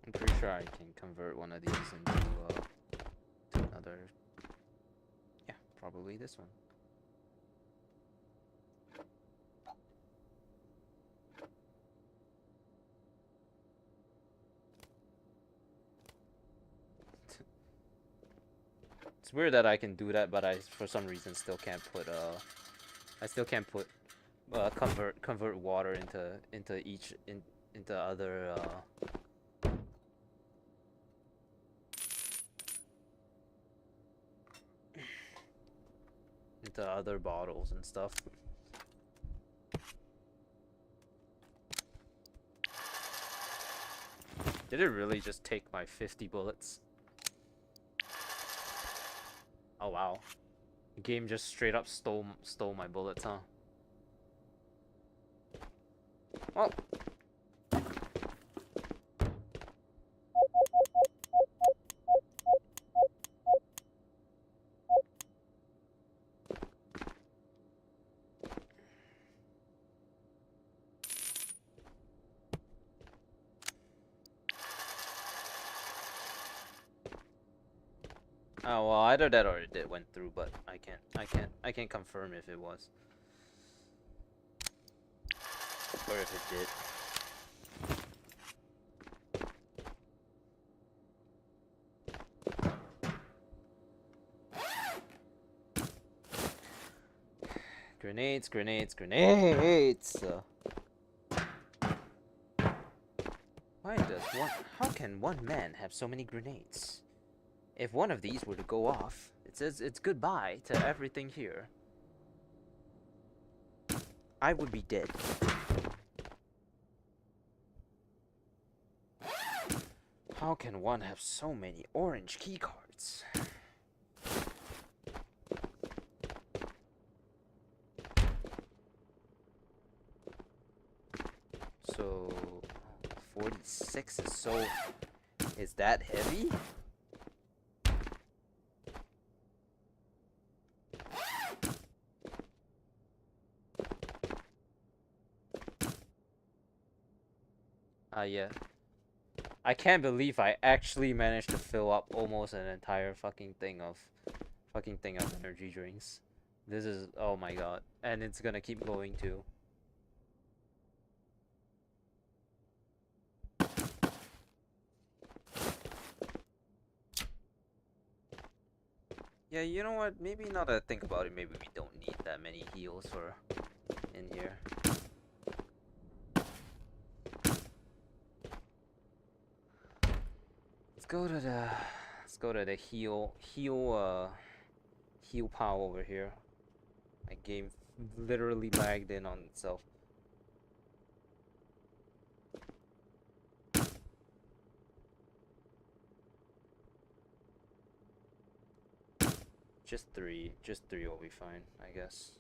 I'm pretty sure I can convert one of these into to another. Yeah, probably this one. It's weird that I can do that, but I, for some reason, still can't put convert water into other into other bottles and stuff. Did it really just take my 50 bullets? Oh wow. The game just straight up stole my bullets, huh? Well. Oh well, either that or it went through, but I can't confirm if it was. Or if it did. Grenades, grenades, grenades! How can one man have so many grenades? If one of these were to go off, it says it's goodbye to everything here. I would be dead. How can one have so many orange keycards? So 46 is so... Is that heavy? Yeah. I can't believe I actually managed to fill up almost an entire fucking thing of energy drinks. This is, oh my god. And it's gonna keep going too. Yeah, you know what? Maybe now that I think about it, maybe we don't need that many heals for in here. Let's go to the heal pile over here. My game literally lagged in on itself. Just three will be fine, I guess.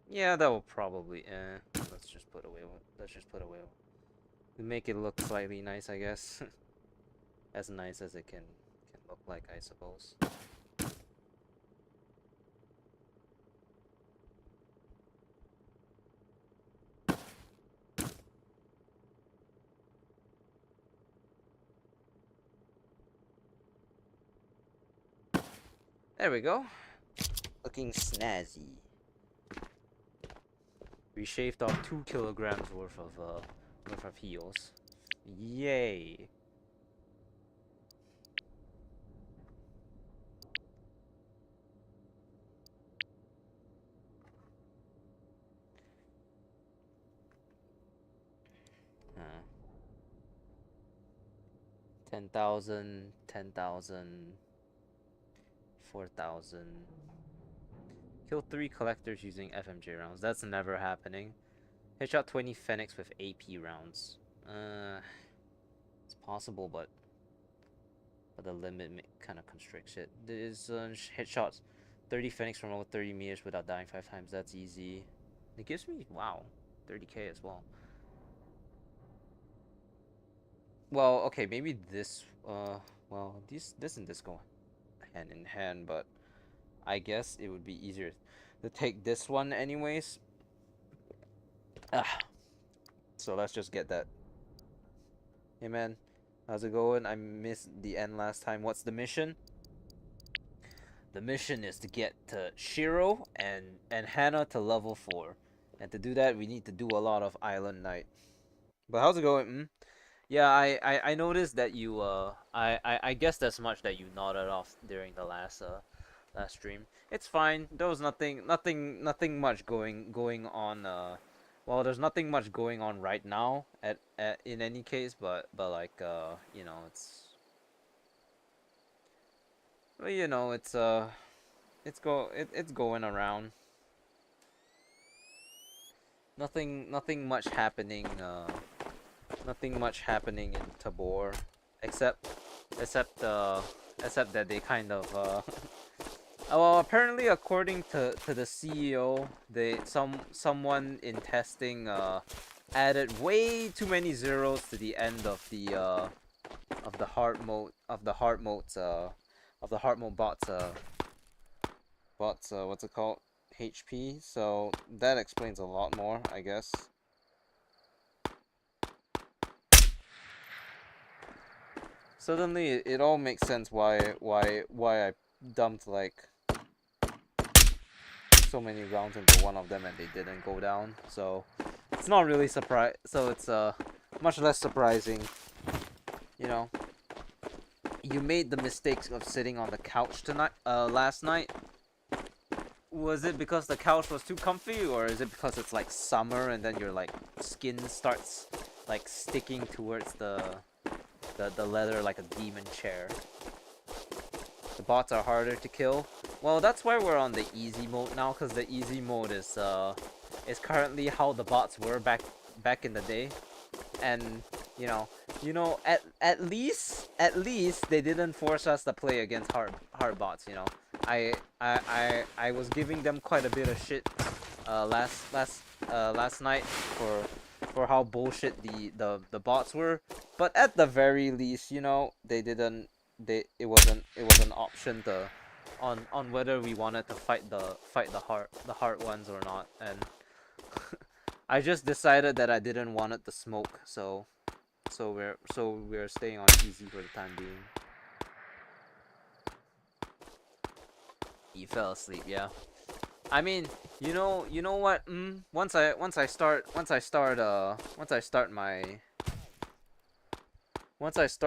Yeah, that will probably. Let's just put away. Let's just put away. Make it look slightly nice, I guess. As nice as it can look like, I suppose. There we go. Looking snazzy. We shaved off 2 kilograms worth of heals. Yay! Huh. 10,000, 10,000, 4,000. Kill 3 collectors using FMJ rounds. That's never happening. Headshot 20 Phoenix with AP rounds. It's possible, but the limit kind of constricts it. There's headshots 30 Phoenix from over 30 meters without dying 5 times. That's easy. It gives me, wow, 30k as well. Well, okay, maybe this, well, this and this go hand in hand, but I guess it would be easier to take this one anyways. So let's just get that. Hey man, how's it going? I missed the end last time. What's the mission? The mission is to get to Shiro and Hannah to level 4. And to do that, we need to do a lot of Island Night. But how's it going? Yeah, I noticed that you I guess that's much that you nodded off during the last stream. It's fine. There was nothing much going on well, there's nothing much going on right now at in any case, but like you know, it's well, you know, it's going around. Nothing much happening in Tabor except that they kind of well, apparently according to the CEO, someone in testing added way too many zeros to the end of the hard mode bots what's it called, HP. So that explains a lot more, I guess. Suddenly it all makes sense why I dumped like so many rounds into one of them and they didn't go down. So it's not really so it's much less surprising, you know. You made the mistakes of sitting on the couch last night. Was it because the couch was too comfy, or is it because it's like summer and then your like skin starts like sticking towards the leather like a demon chair? The bots are harder to kill. Well, that's why we're on the easy mode now, because the easy mode is currently how the bots were back in the day. And you know, at least they didn't force us to play against hard bots. You know, I was giving them quite a bit of shit last night for how bullshit the bots were, but at the very least, you know, it was an option to on whether we wanted to fight the hard ones or not. And I just decided that I didn't want it to smoke, so we're staying on easy for the time being. You fell asleep, yeah. I mean, you know what? Once I start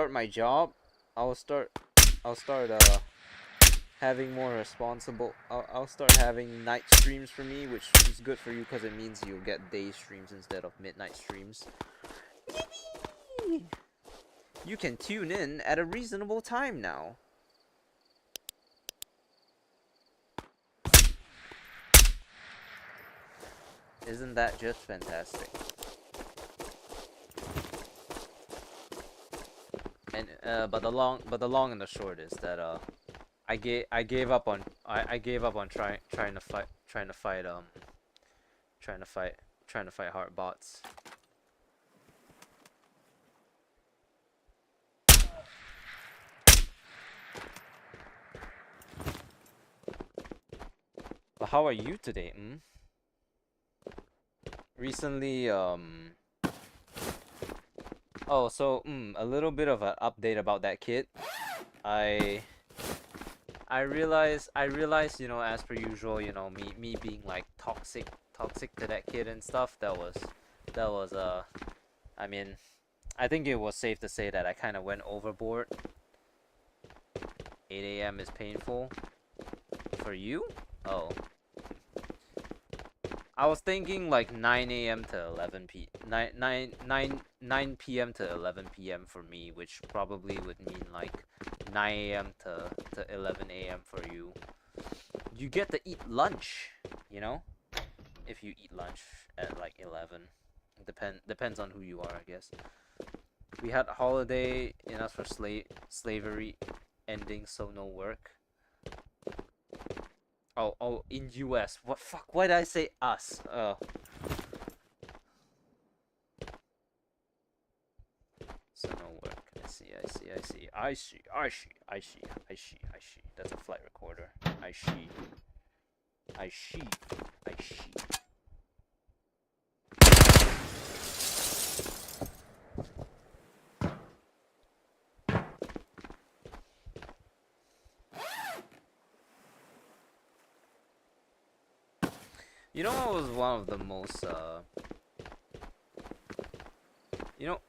my job, I'll start having more responsible. I'll start having night streams for me, which is good for you because it means you'll get day streams instead of midnight streams. You can tune in at a reasonable time now. Isn't that just fantastic? And but the long and the short is that I gave up on trying to fight hard bots. But how are you today? Recently, oh, so a little bit of an update about that kid. I realized, you know, as per usual, you know, me being like toxic to that kid and stuff. That was I mean, I think it was safe to say that I kind of went overboard. 8 a.m. is painful for you? Oh. I was thinking like 9 a.m. to 11 9 p.m. to 11 p.m. for me, which probably would mean like 9 a.m. to 11 a.m. for you. You get to eat lunch, you know? If you eat lunch at like 11. Depends on who you are, I guess. We had a holiday in us for slavery ending, so no work. Oh, in US. What fuck? Why did I say us? So no work. I see. That's a flight recorder. I see. You know what was one of the most you know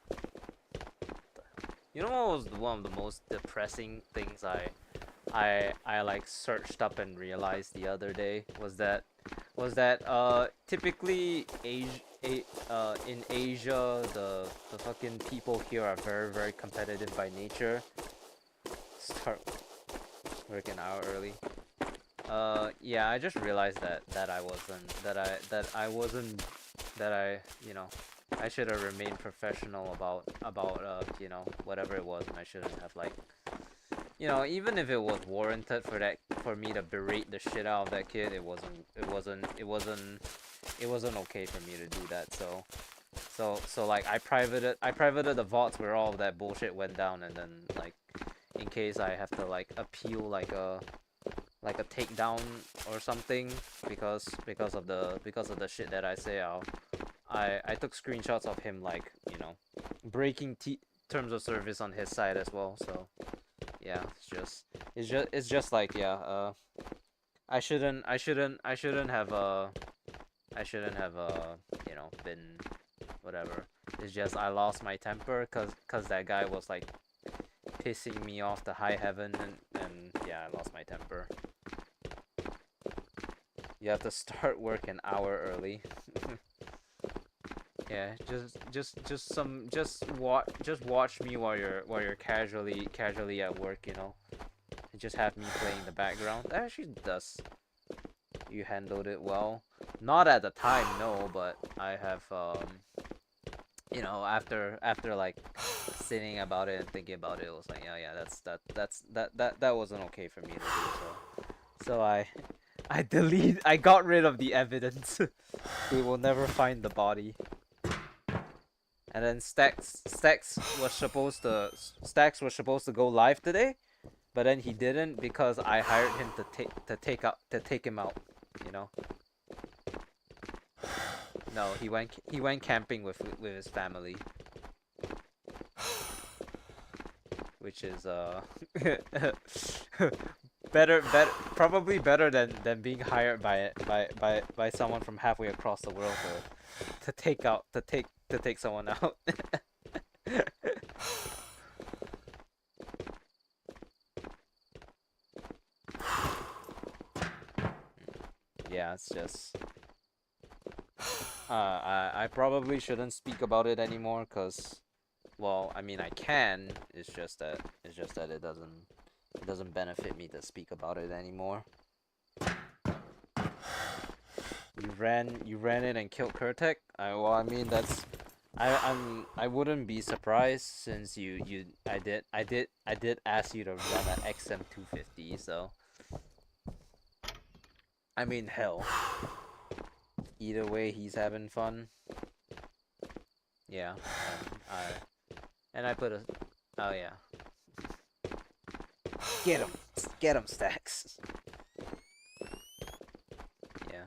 what was one of the most depressing things I like searched up and realized the other day was that typically in Asia the fucking people here are very, very competitive by nature. Start working out early. Yeah, I just realized that you know, I should have remained professional about you know, whatever it was, and I shouldn't have, like, you know, even if it was warranted for me to berate the shit out of that kid, it wasn't okay for me to do that. So So like I privated the vaults where all of that bullshit went down, and then like in case I have to like appeal like a takedown or something because of the shit that I say, I took screenshots of him like, you know, breaking terms of service on his side as well. So yeah, it's just like, yeah, I shouldn't have you know, been whatever. It's just I lost my temper cuz that guy was like pissing me off to high heaven, and yeah, I lost my temper. You have to start work an hour early. Yeah, just watch me while you're casually at work, you know. And just have me playing in the background. That actually does. You handled it well. Not at the time, no, but I have you know, after like sitting about it and thinking about it, it was like, yeah, that wasn't okay for me to do. So I got rid of the evidence. We will never find the body. And then Stacks was supposed to go live today, but then he didn't because I hired him to take him out, you know. No, he went camping with his family, which is better probably better than being hired by someone from halfway across the world to take someone out. Yeah, it's just I probably shouldn't speak about it anymore, cause, well, I mean I can. It's just that it doesn't benefit me to speak about it anymore. You ran in and killed Kurtek? Well, I mean that's I wouldn't be surprised since I did ask you to run an XM250, so I mean, hell. Either way, he's having fun. Yeah, and I put a, oh yeah. Get him, Stacks. Yeah.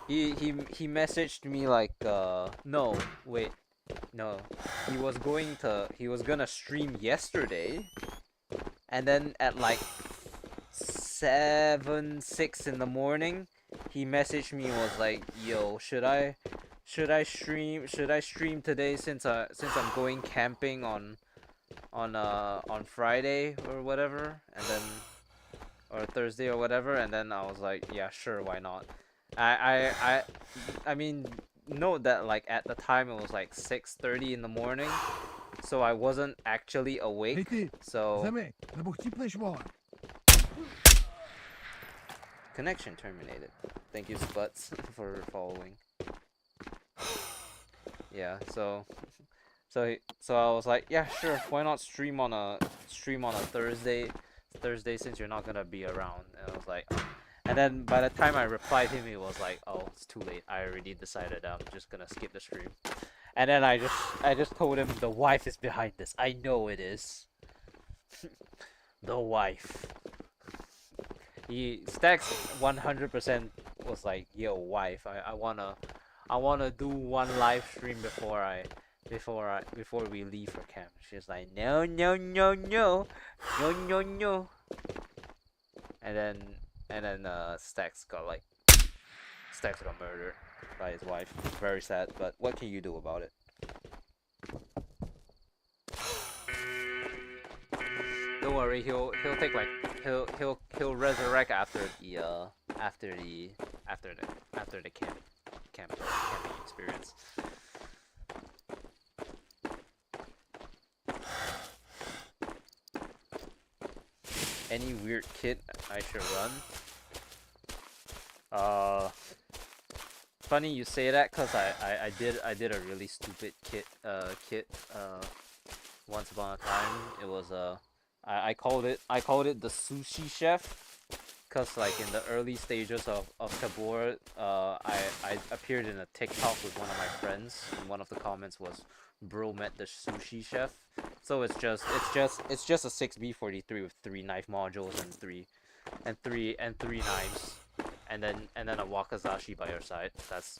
He messaged me like, no, wait, no. He was gonna stream yesterday, and then at like 6 in the morning, he messaged me and was like, yo, should I stream today since I'm going camping on Friday or whatever, and then, or Thursday or whatever, and then I was like, yeah, sure, why not? I mean, note that like at the time it was like 6:30 in the morning, so I wasn't actually awake. So connection terminated. Thank you, Sputs, for following. Yeah, so I was like, yeah, sure, why not stream on a Thursday since you're not gonna be around. And I was like, and then by the time I replied him, he was like, oh, it's too late. I already decided I'm just gonna skip the stream. And then I just told him the wife is behind this. I know it is. The wife. He Stacks 100% was like, yo, wife, I wanna do one live stream before we leave for camp. She's like, no. And then Stacks got murdered by his wife. Very sad, but what can you do about it? Don't worry, he'll take like he'll resurrect after the camping experience. Any weird kit I should run? Funny you say that, cause I did a really stupid kit once upon a time. It was I called it the sushi chef, cause like in the early stages of Tabor, I appeared in a TikTok with one of my friends, and one of the comments was, "Bro met the sushi chef." So it's just a 6B43 with 3 knife modules and three knives, and then a wakizashi by your side. That's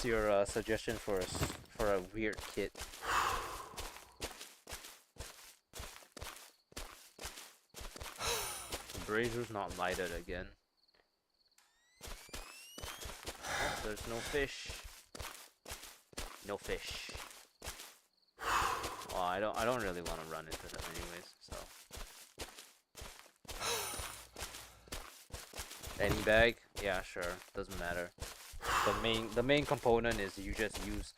your suggestion for a weird kit. The brazer's not lighted again. Oh, there's no fish. No fish. Well, I don't really want to run into them anyways, so. Any bag? Yeah, sure. Doesn't matter. The main component is you just use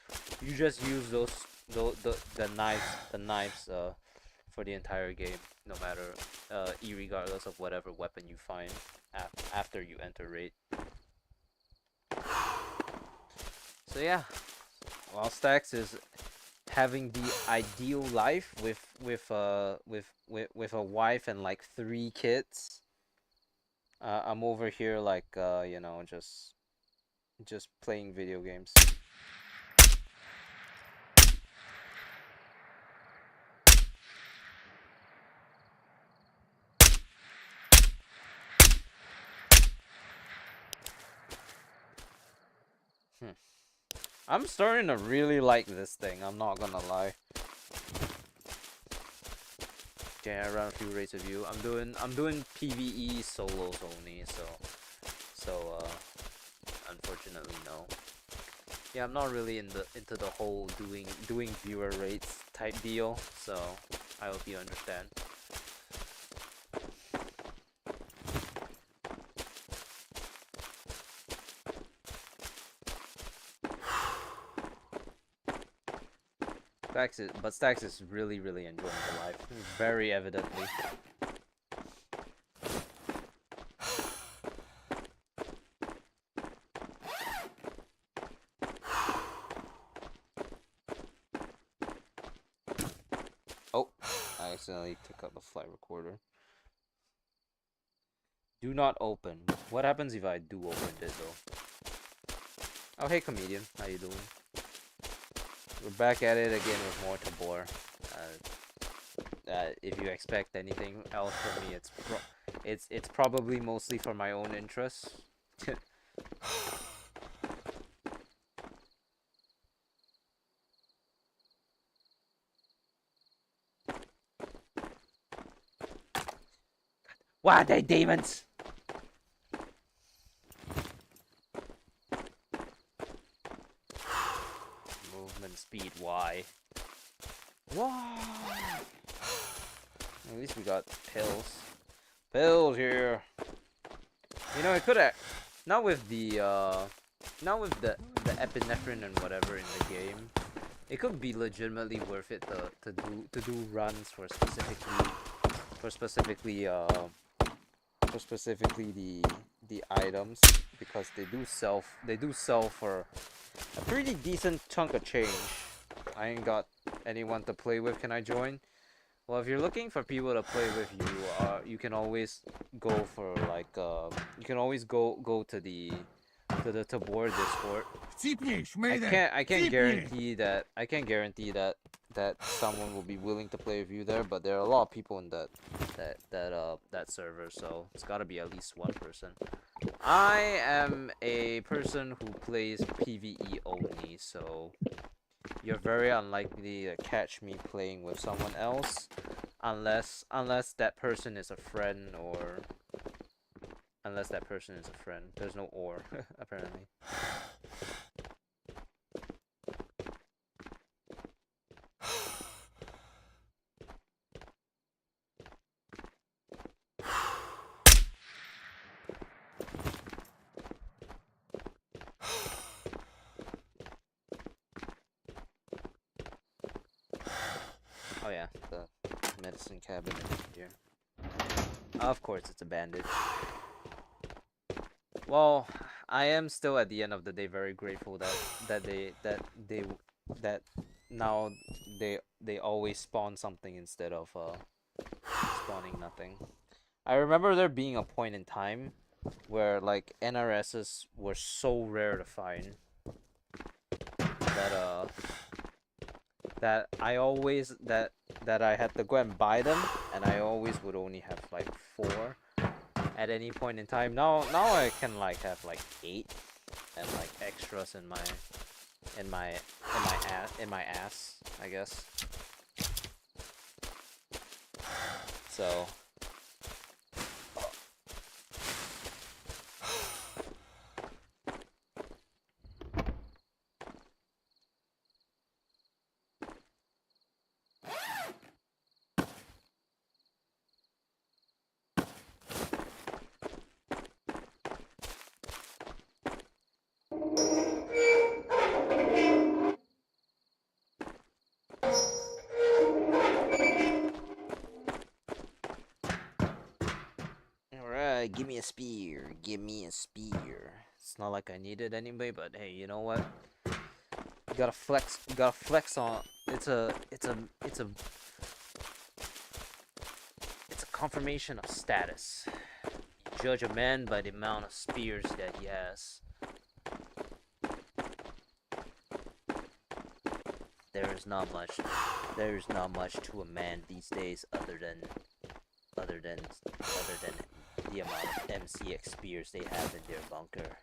those the knives for the entire game, no matter irregardless of whatever weapon you find after you enter raid. So yeah, while Stacks is having the ideal life with a wife and like 3 kids, I'm over here like you know, just playing video games. I'm starting to really like this thing, I'm not gonna lie. Okay, I run a few raids with you. I'm doing PVE solos only, so unfortunately no. Yeah, I'm not really into the whole doing viewer rates type deal, so I hope you understand. Stacks is really enjoying the life, very evidently. Oh, I accidentally took out the flight recorder. Do not open. What happens if I do open it though? Oh, hey comedian, how you doing? We're back at it again with more Tabor. If you expect anything else from me, it's probably mostly for my own interests. Why are they demons? Movement speed Y. Wow. At least we got pills. Pills here. You know, it could have not with the epinephrine and whatever in the game. It could be legitimately worth it to do runs for specifically the items, because they do sell for a pretty decent chunk of change. I ain't got anyone to play with. Can I join? Well, if you're looking for people to play with you, you can always go for like you can always go to the Tabor Discord. I can't guarantee that someone will be willing to play with you there, but there are a lot of people in that server, so it's got to be at least one person. I am a person who plays PVE only, so you're very unlikely to catch me playing with someone else, unless that person is a friend, or There's no or apparently. Oh yeah, the medicine cabinet here. Of course, it's a bandage. Well, I am still at the end of the day very grateful that now they always spawn something instead of spawning nothing. I remember there being a point in time where like NRSs were so rare to find that that I always that I had to go and buy them, and I always would only have like 4 at any point in time. Now I can like have like 8 and like extras in my ass, I guess. So alright, give me a spear. Give me a spear. It's not like I need it anyway, but hey, you know what? You gotta flex. You gotta flex on. It's a confirmation of status. You judge a man by the amount of spears that he has. There is not much to a man these days other than the amount of MCX spears they have in their bunker.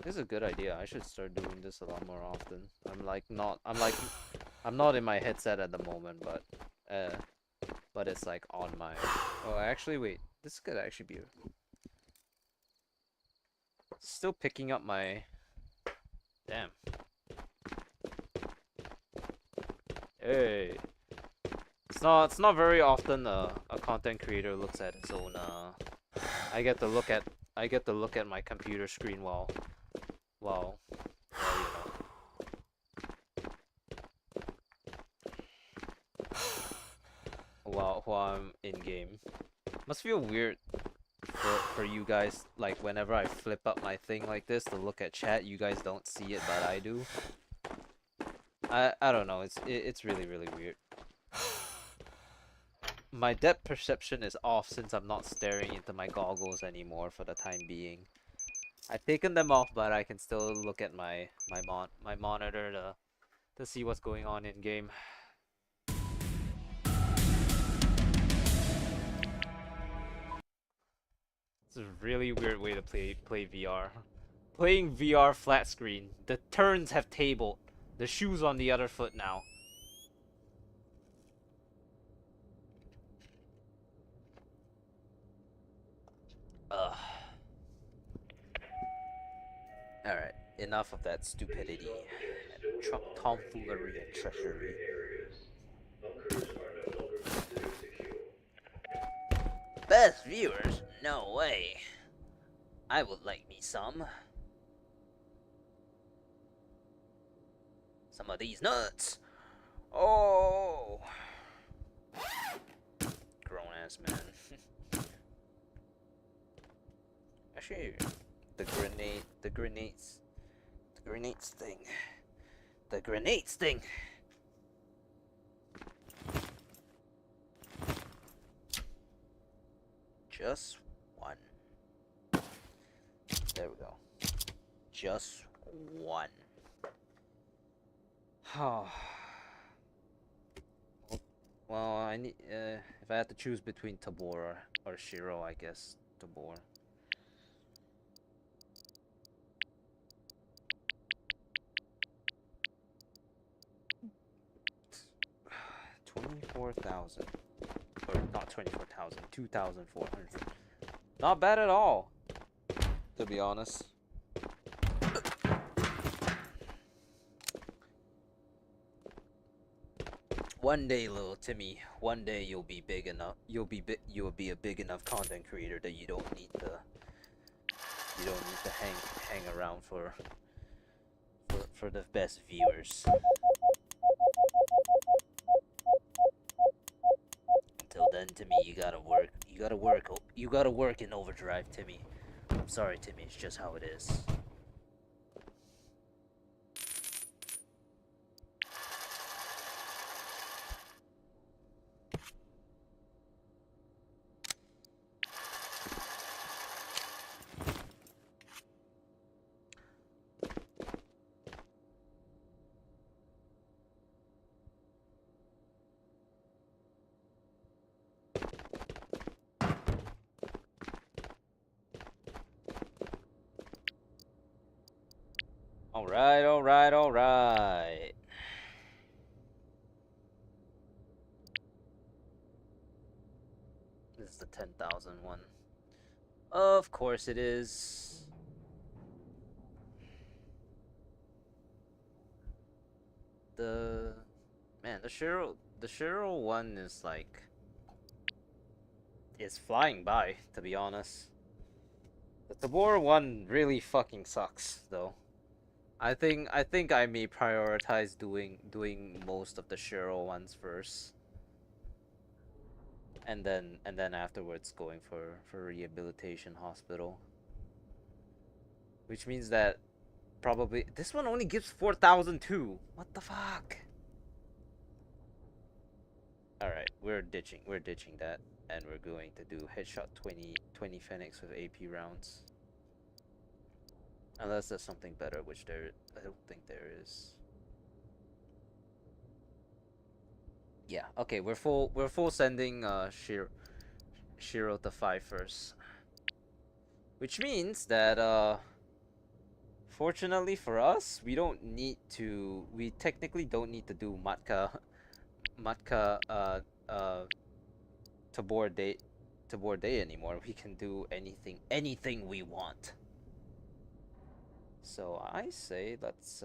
This is a good idea. I should start doing this a lot more often. I'm not in my headset at the moment, but it's like on my. Oh, actually, wait. This could actually be. Still picking up my. Damn. Hey. It's not very often a content creator looks at his own. I get to look at my computer screen while while I'm in game. Must feel weird for you guys, like whenever I flip up my thing like this to look at chat, you guys don't see it, but I do. I don't know. It's really weird. My depth perception is off since I'm not staring into my goggles anymore for the time being. I've taken them off, but I can still look at my monitor to see what's going on in game. It's a really weird way to play VR. Playing VR flat screen. The turns have tabled. The shoe's on the other foot now. Ugh. Alright, enough of that stupidity and tomfoolery and treachery. Bunkers are no longer considered secure. Best viewers? No way. I would like me some. Some of these nuts. Oh. Grown ass man. Actually, the grenades thing. Just one. There we go. Just one. Oh. Well, I need. If I had to choose between Tabor or Shiro, I guess Tabor. $24,000, or not 24,000, 2,400. Not bad at all, to be honest. One day, little Timmy, one day you'll be big enough. You'll be a big enough content creator that you don't need to hang around for the best viewers. Until then, Timmy, you gotta work. You gotta work. You gotta work in overdrive, Timmy. I'm sorry, Timmy. It's just how it is. Alright, alright, alright. This is the 10,000 one. Of course it is. The Shiro one is like, it's flying by, to be honest. The Tabor one really fucking sucks, though. I think I may prioritize doing most of the Shiro ones first, and then afterwards going for rehabilitation hospital. Which means that probably this one only gives 4,002. What the fuck? All right, we're ditching that, and we're going to do headshot 20 Phoenix with AP rounds. Unless there's something better, which I don't think there is. Yeah, okay, we're full sending Shiro to 5 first. Which means that fortunately for us, we technically don't need to do Matka Tabor Day anymore. We can do anything we want. So I say let's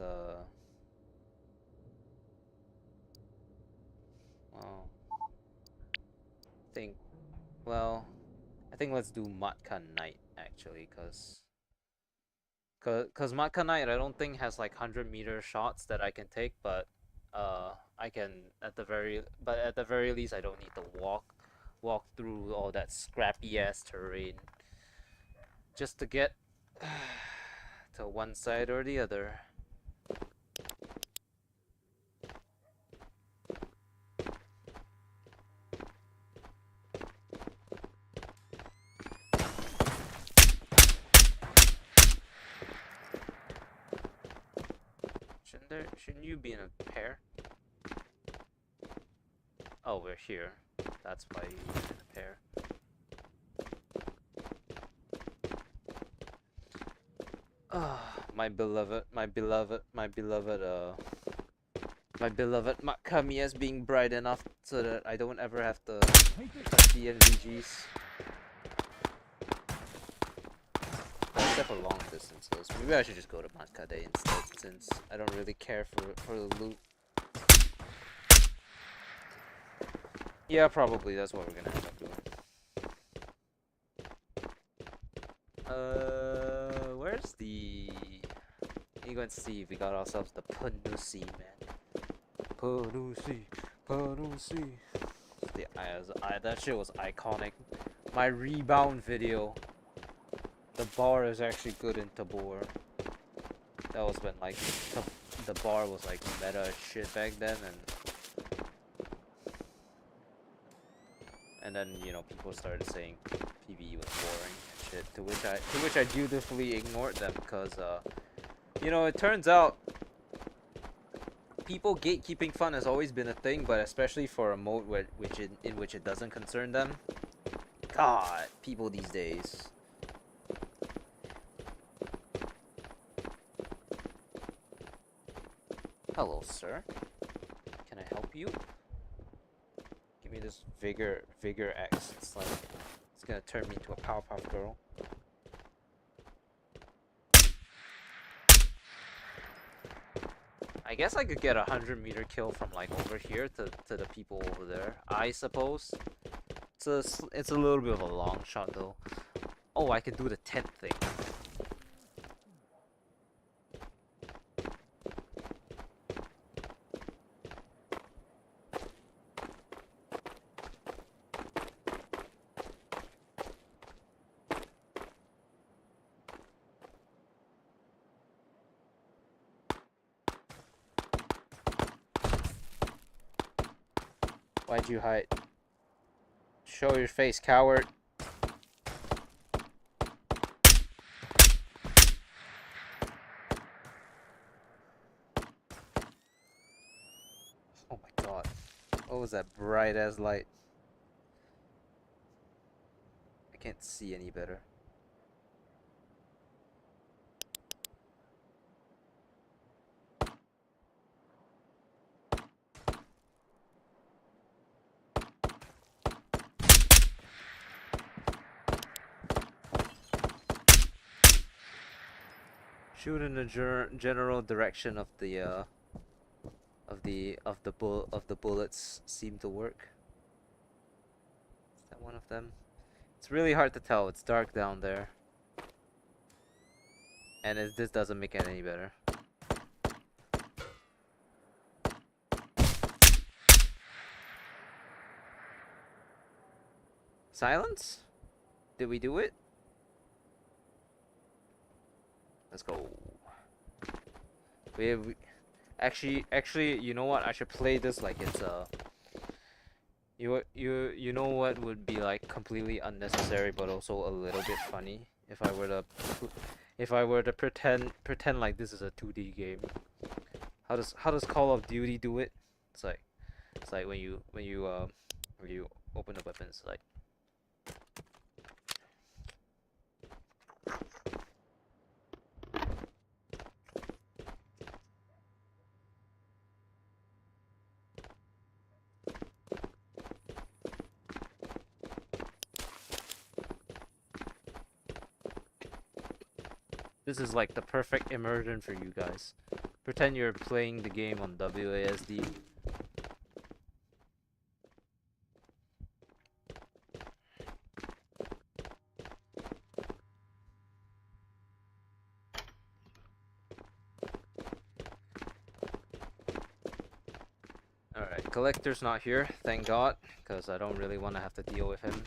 well, I think let's do Matka Night actually, cause Matka Night I don't think has like 100-meter shots that I can take, but I can at the very least I don't need to walk through all that scrappy ass terrain just to get to one side or the other. Shouldn't you be in a pair? Oh, we're here. That's why you're in a pair. My beloved Makami is being bright enough so that I don't ever have to touch the NVGs. Except for long distances. Maybe I should just go to Makade instead, since I don't really care for the loot. Yeah, probably that's what we're gonna end up doing. Where's the... You go and see if we got ourselves the Panusi, man. Panusi. That shit was iconic. My rebound video. The bar is actually good in Tabor. That was when like the bar was like meta as shit back then, and then you know people started saying PVE was boring and shit. To which I dutifully ignored them because you know, it turns out people gatekeeping fun has always been a thing, but especially for a mode in which it doesn't concern them. God, people these days. Hello, sir. Can I help you? Give me this vigor X. It's like it's gonna turn me into a Powerpuff Girl. I guess I could get a 100-meter kill from like over here to the people over there. I suppose. It's a little bit of a long shot though. Oh, I can do the tent thing. Why'd you hide? Show your face, coward. Oh my god. What was that bright ass light? I can't see any better. Shoot in the general direction of the bullets seem to work. Is that one of them? It's really hard to tell. It's dark down there, and this doesn't make it any better. Silence? Did we do it? Let's go. We actually, you know what? I should play this like it's you know what would be like completely unnecessary but also a little bit funny if I were to pretend like this is a 2D game. How does Call of Duty do it? It's like when you open the weapon, it's like this is like the perfect immersion for you guys. Pretend you're playing the game on WASD. Alright, Collector's not here, thank God, because I don't really want to have to deal with him.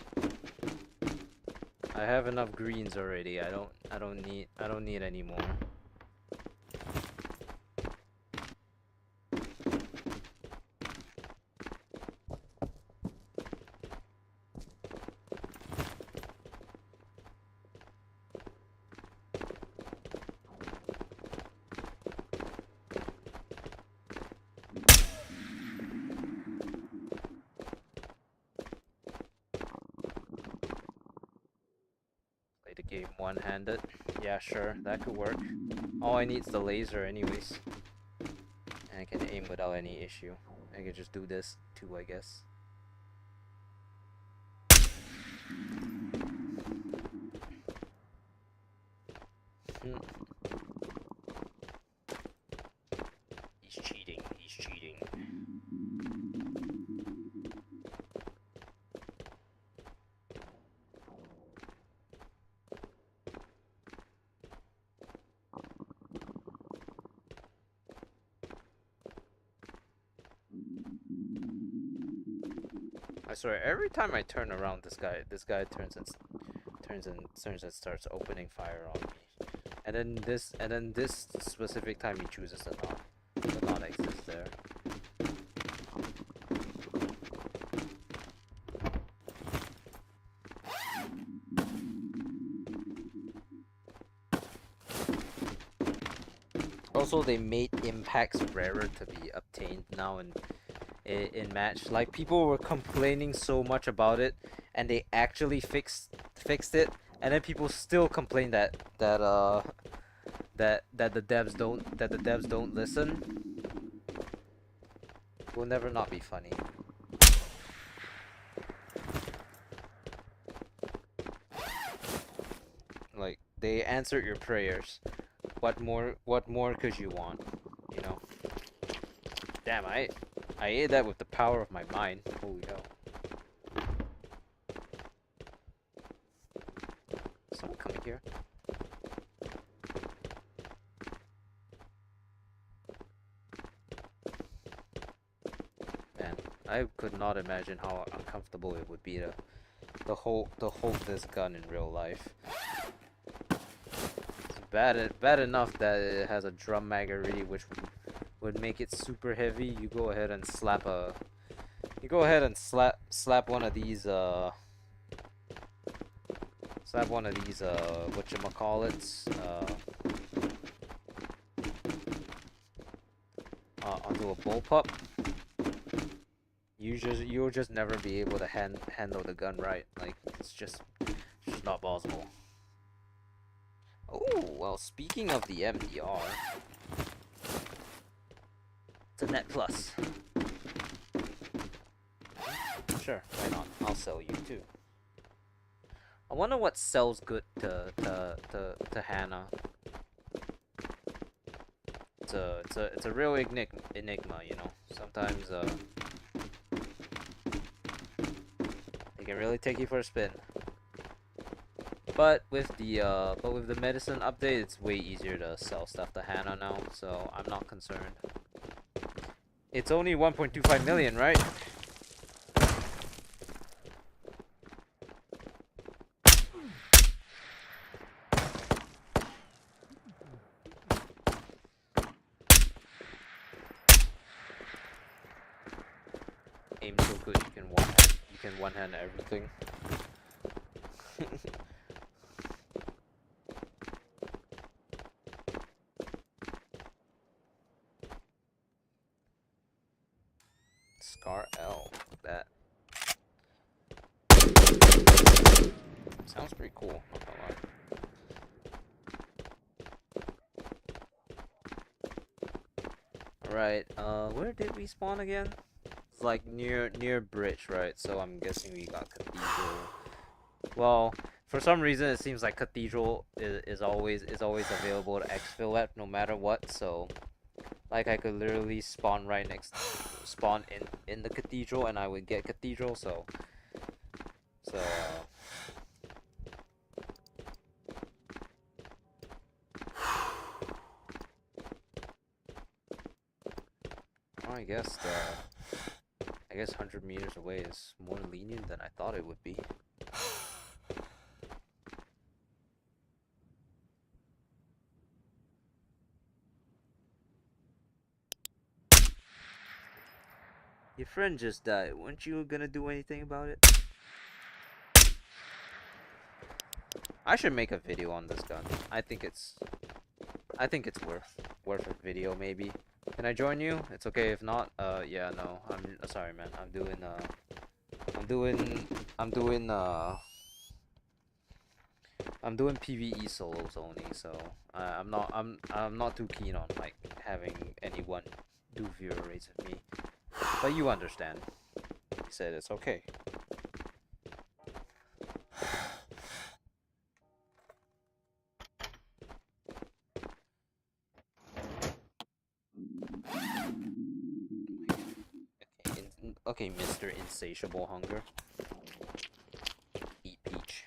I have enough greens already. I don't need any more. The game one-handed. Yeah, sure, that could work. All I need is the laser anyways. And I can aim without any issue. I can just do this too, I guess. He's cheating, he's cheating. I swear, every time I turn around, this guy turns and starts opening fire on me. And then this specific time he chooses to not exist there. Also, they made impacts rarer to be obtained now in match. Like, people were complaining so much about it, and they actually fixed it, and then people still complain that the devs don't listen. Will never not be funny. Like, they answered your prayers. What more could you want? You know? Damn, I ate that with the power of my mind. Holy hell. Is someone coming here? Man, I could not imagine how uncomfortable it would be to hold this gun in real life. It's bad enough that it has a drum mag already, which would make it super heavy. You go ahead and slap a You go ahead and slap one of these whatchamacallits onto a bullpup. You'll just never be able to handle the gun right. Like it's just not possible. Oh well, speaking of the MDR, it's a net plus. Sure, why not? I'll sell you too. I wonder what sells good to Hannah. It's a real enigma, you know. Sometimes they can really take you for a spin. But with the medicine update, it's way easier to sell stuff to Hannah now, so I'm not concerned. It's only 1.25 million, right? Aim so good you can one hand everything. Scar L, that sounds pretty cool, not gonna lie. Alright, where did we spawn again? It's like near bridge, right? So I'm guessing we got cathedral. Well, for some reason it seems like cathedral is always available to exfil at no matter what, so like I could literally spawn in the cathedral and I would get cathedral, so well, I guess 100 meters away is more lenient than I thought it would be. Your friend just died. Weren't you gonna do anything about it? I should make a video on this gun. I think it's worth a video maybe. Can I join you? It's okay if not. Yeah, no. I'm sorry, man. I'm doing PVE solos only, so I'm not too keen on like having anyone do viewer rates of me. But you understand. He said it's okay. Okay, Mr. Insatiable Hunger. Eat peach.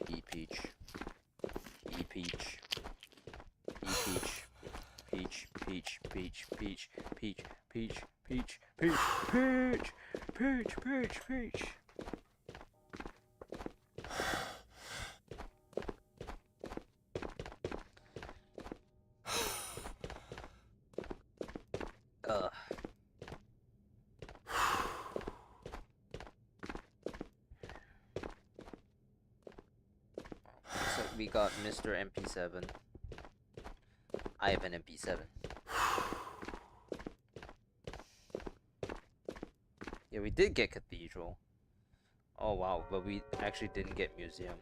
Eat peach. Eat peach. Eat peach. Peach, peach, peach, peach, peach, peach, peach, peach, peach, peach, peach, peach. So we got Mr. MP7. I have an MP7. Yeah, we did get Cathedral. Oh wow, but we actually didn't get Museum.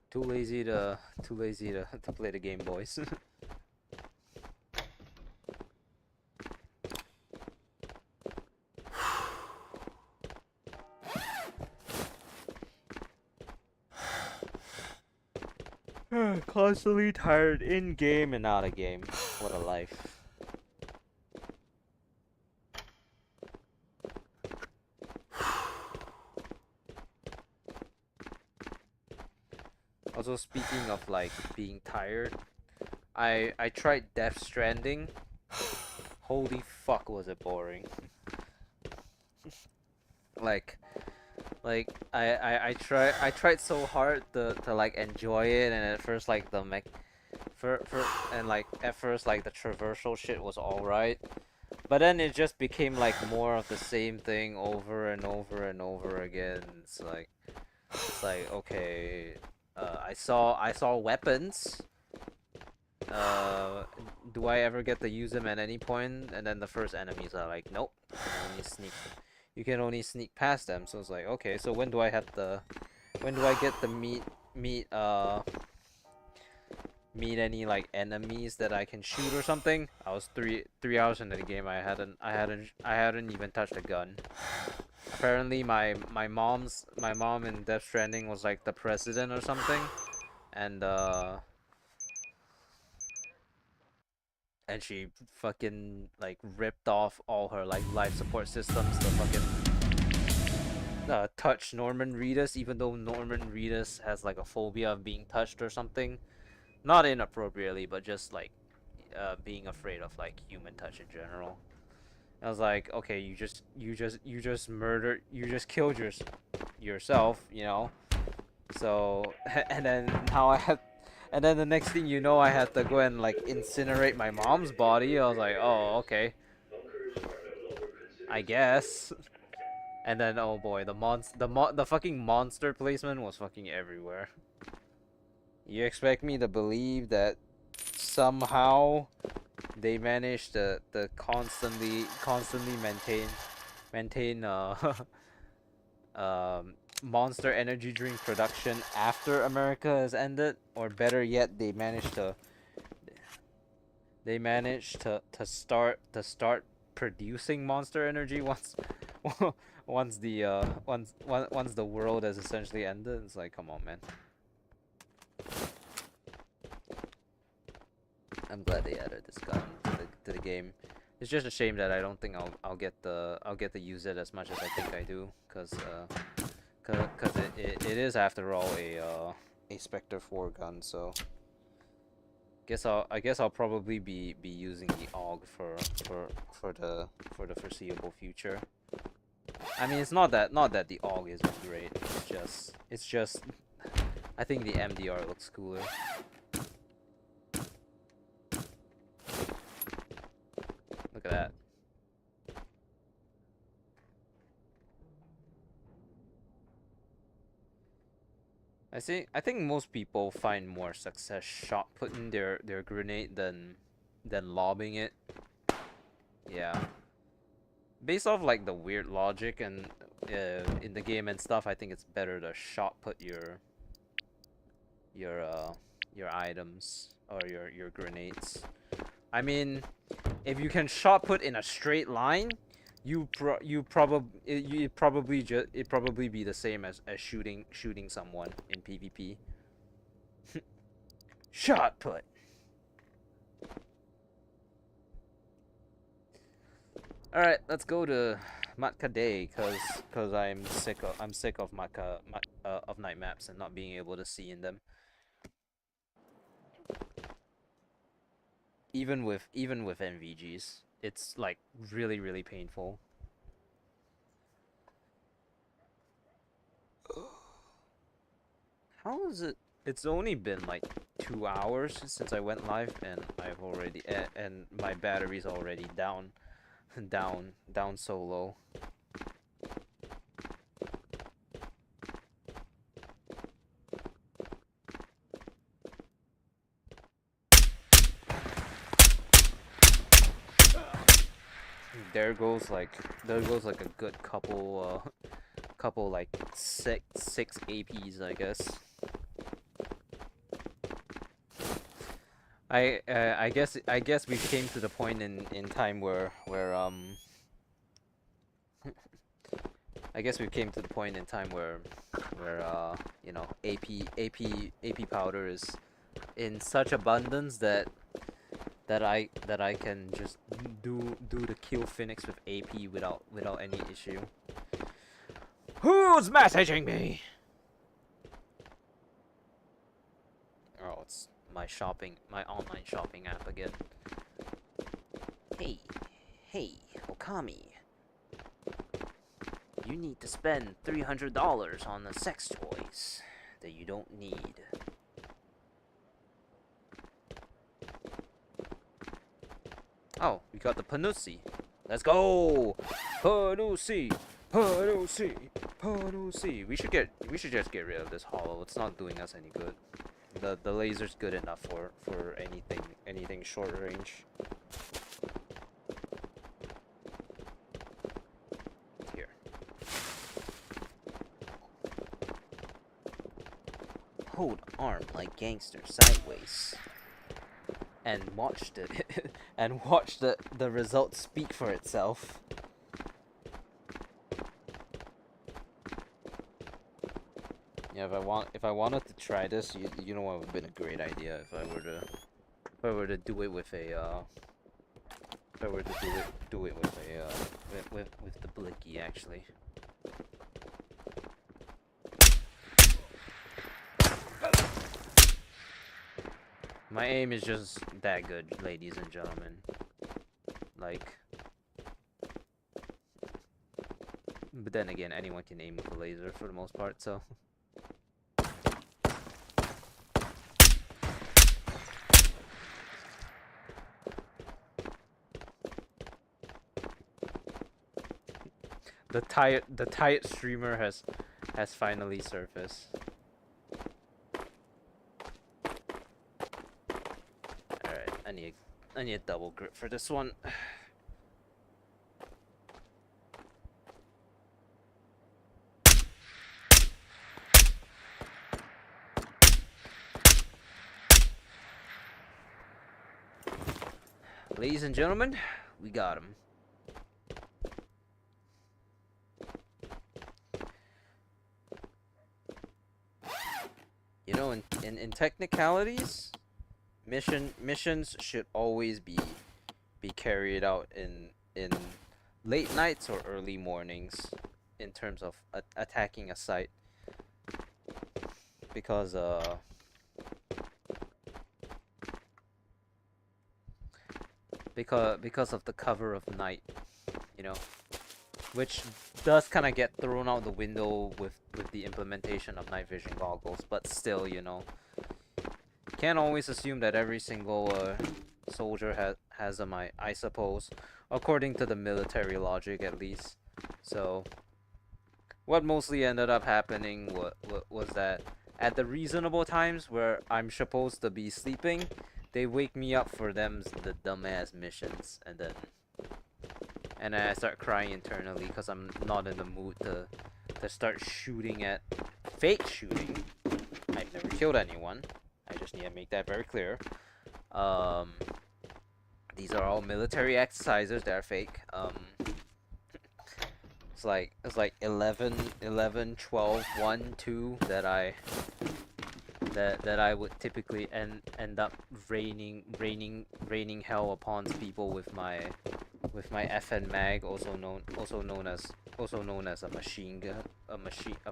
Too lazy to play the game, boys. Constantly tired in game and out of game. What a life. Also, speaking of like being tired, I tried Death Stranding. holy fuck was it boring. like I tried so hard to like enjoy it, and at first like the and like at first like the traversal shit was alright. But then it just became like more of the same thing over and over and over again. It's like okay, I saw weapons. Uh, do I ever get to use them at any point? And then the first enemies are like, nope, you can only sneak past them. So it's like, okay, so when do I get to meet any like enemies that I can shoot or something? I was three hours into the game. I hadn't even touched a gun. Apparently my mom in Death Stranding was like the president or something, and she fucking like ripped off all her like life support systems to fucking touch Norman Reedus, even though Norman Reedus has like a phobia of being touched or something. Not inappropriately, but just like being afraid of like human touch in general. I was like, okay, you just killed yourself, you know. So and then the next thing you know, I had to go and like incinerate my mom's body. I was like, oh, okay, Bunkers are no longer I considered guess. And then oh boy, the fucking monster placement was fucking everywhere. You expect me to believe that somehow they managed to constantly maintain monster energy drink production after America has ended, or better yet, they managed to start producing monster energy once once the world has essentially ended. It's like, come on, man. I'm glad they added this gun to the game. It's just a shame that I don't think I'll get to use it as much as I think I do, cause it is after all a Spectre 4 gun, so I guess I'll probably be using the AUG for the foreseeable future. I mean, it's not that the AUG isn't great. It's just I think the MDR looks cooler. Look at that. I think most people find more success shot putting their grenade than lobbing it. Yeah. Based off like the weird logic and in the game and stuff, I think it's better to shot put your items or your grenades. I mean, if you can shot put in a straight line, it'd probably be the same as shooting someone in PvP. Shot put. All right, let's go to Matka Day, cause I'm sick of Matka of night maps and not being able to see in them. Even with NVGs, it's like really painful. How is it? It's only been like 2 hours since I went live, and I've already and my battery's already down so low. There goes like a good couple like six APs, I guess. I guess we came to the point in time where I guess we came to the point in time where you know, AP powder is in such abundance that I can just do the kill Phoenix with AP without any issue. Who's messaging me? Oh, it's my online shopping app again. Hey, Hey, Okami. You need to spend $300 on the sex toys that you don't need. Oh, we got the Panusi. Let's go! Panusi! Panusi! Panusi! We should just get rid of this hollow. It's not doing us any good. The laser's good enough for anything short range. Here. Hold arm like gangster sideways. And watch the results speak for itself. Yeah, if I wanted to try this, you know what would have been a great idea if I were to do it with a with the blicky actually. My aim is just that good, ladies and gentlemen. Like, but then again, anyone can aim with a laser for the most part, so. The tired streamer has finally surfaced. Alright, I need a double grip for this one. Ladies and gentlemen, we got him. You know, in technicalities, missions should always be carried out in late nights or early mornings in terms of attacking a site, because of the cover of night, you know, which does kind of get thrown out the window with the implementation of night vision goggles, but still, you know, can't always assume that every single soldier has them, I suppose, according to the military logic at least. So what mostly ended up happening was that at the reasonable times where I'm supposed to be sleeping, they wake me up for the dumbass missions, and then I start crying internally because I'm not in the mood to start shooting at fake shooting. I've never killed anyone. I just need to make that very clear. These are all military exercises that are fake. It's like 11, 12, 1, 2 that I would typically end up raining hell upon people with my FN mag, also known as a machine gun, a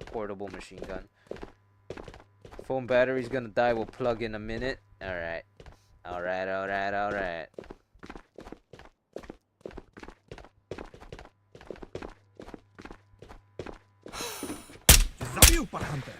portable machine gun. Phone battery's gonna die. We'll plug in a minute. All right. Zabił pan Hunter.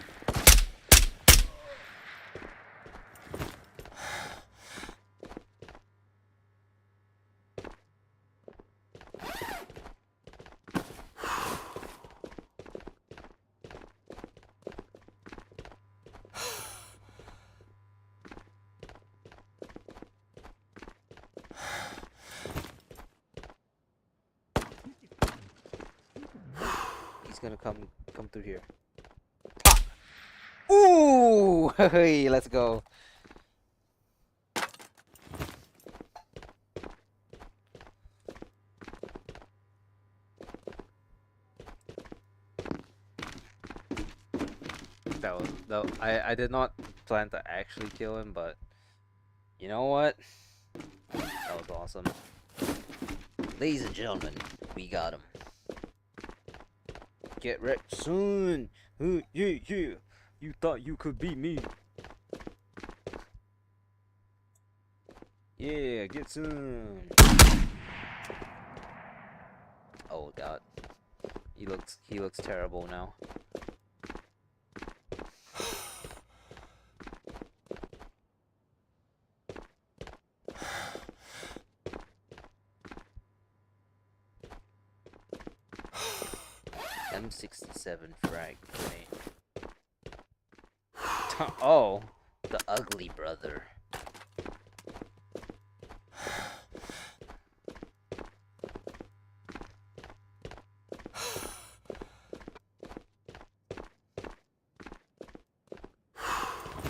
He's gonna come through here. Ooh! Hey, let's go. I did not plan to actually kill him, but you know what? That was awesome. Ladies and gentlemen, we got him. Get wrecked soon. Yeah. You thought you could beat me. Yeah, get some. Oh god. He looks terrible now. M67 frag grenade. Oh, the ugly brother.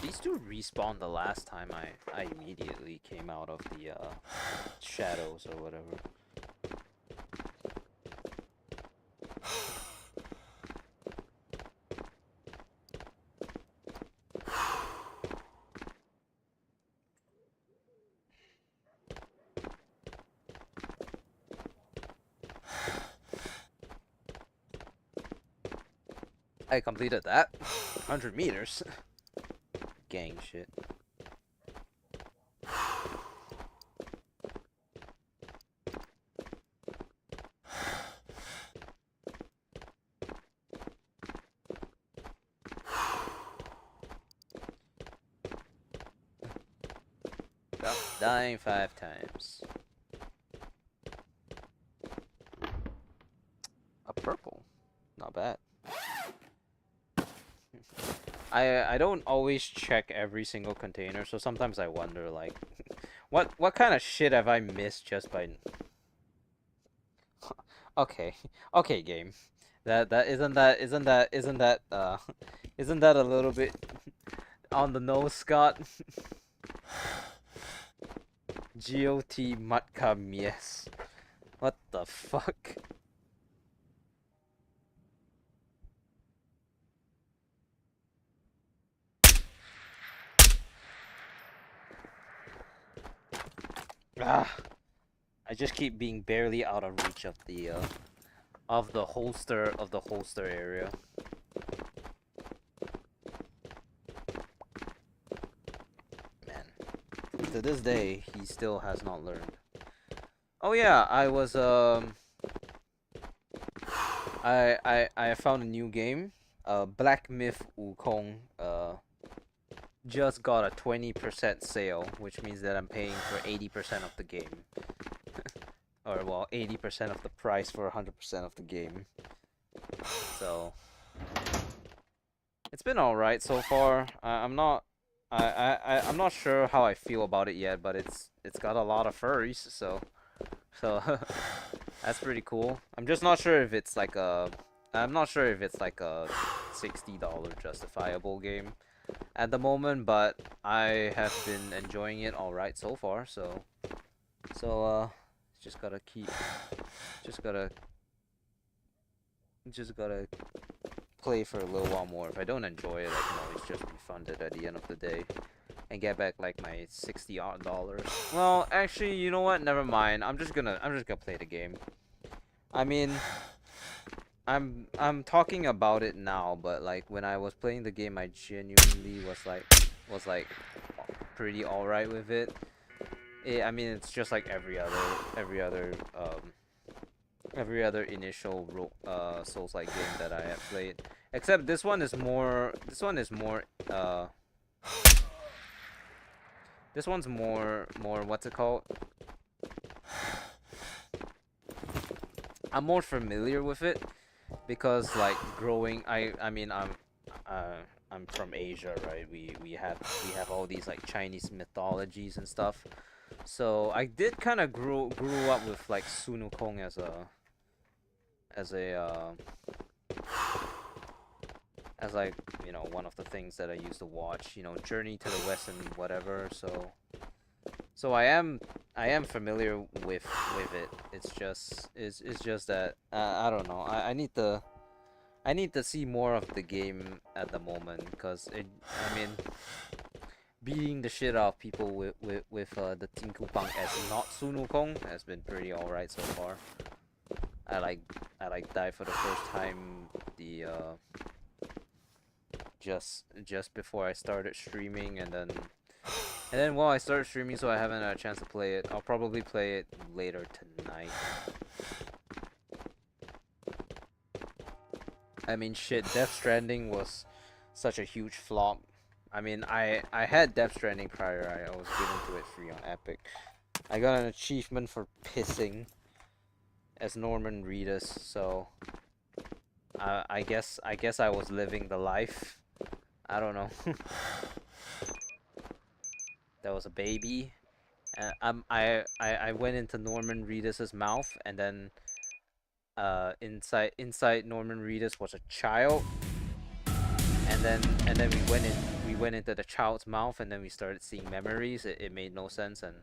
These two respawned the last time I immediately came out of the shadows or whatever. I completed that. 100 meters. Gang shit. Dying 5 times. A purple. Not bad. I don't always check every single container, so sometimes I wonder like what kind of shit have I missed just by Okay. Okay, game. That isn't that isn't that a little bit on the nose, Scott? GOT Matkam, yes. What the fuck? Ah, I just keep being barely out of reach of the holster area. Man, to this day, he still has not learned. Oh yeah, I was I found a new game. Black Myth Wukong just got a 20% sale, which means that I'm paying for 80% of the game. Or well, 80% of the price for 100% of the game. So it's been all right so far. I'm not sure how I feel about it yet, but it's got a lot of furries, so that's pretty cool. I'm just not sure if it's like a $60 justifiable game at the moment, but I have been enjoying it all right so far. So just gotta play for a little while more. If I don't enjoy it, I can always just refund it at the end of the day and get back like my $60 odd. Well, actually, you know what? Never mind. I'm just gonna play the game. I mean, I'm talking about it now, but like when I was playing the game, I genuinely was like pretty alright with it. I mean, it's just like every other initial Souls-like game that I have played, except this one is more what's it called? I'm more familiar with it because like growing I'm from Asia, right? We have all these like Chinese mythologies and stuff. So I did kind of grew up with like Sun Wukong as like, you know, one of the things that I used to watch, you know, Journey to the West and whatever. So I am familiar with it. It's just that I don't know. I need to see more of the game at the moment, because I mean, beating the shit out of people with the Tinkupang as not Sun Wukong has been pretty alright so far. I died for the first time just before I started streaming, and then while I started streaming, so I haven't had a chance to play it. I'll probably play it later tonight. I mean, shit, Death Stranding was such a huge flop. I mean, I had Death Stranding prior. I was given to it free on Epic. I got an achievement for pissing as Norman Reedus, so I guess I was living the life. I don't know. There was a baby. I went into Norman Reedus's mouth, and then inside Norman Reedus was a child, and then we went into the child's mouth, and then we started seeing memories. It made no sense, and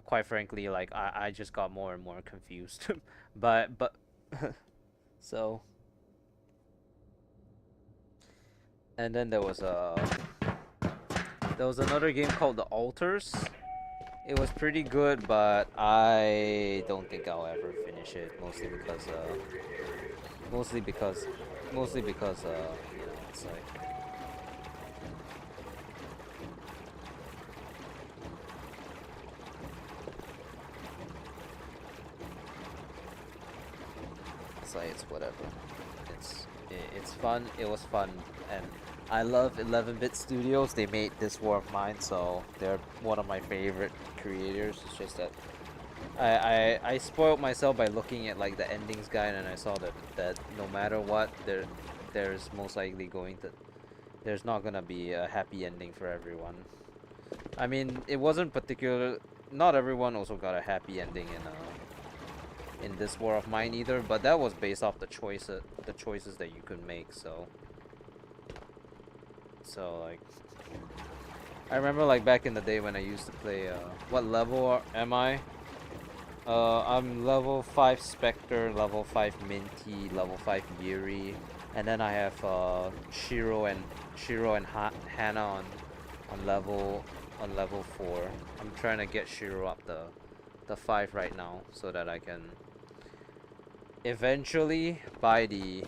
quite frankly, like I just got more and more confused. but so, and then there was another game called The Altars. It was pretty good, but I don't think I'll ever finish it. Mostly because you know, it's like it's whatever. It's fun. It was fun, and I love 11-bit studios. They made this War of Mine, so they're one of my favorite creators. It's just that I spoiled myself by looking at like the endings guide, and I saw that no matter what, there's most likely there's not gonna be a happy ending for everyone. I mean, it wasn't particular. Not everyone also got a happy ending in this War of Mine either, but that was based off the choices that you could make. So like, I remember like back in the day when I used to play. What level am I? I'm level 5 Spectre, level 5 Minty, level 5 Yuri, and then I have Shiro and Hana on level 4. I'm trying to get Shiro up the 5 right now so that I can eventually buy the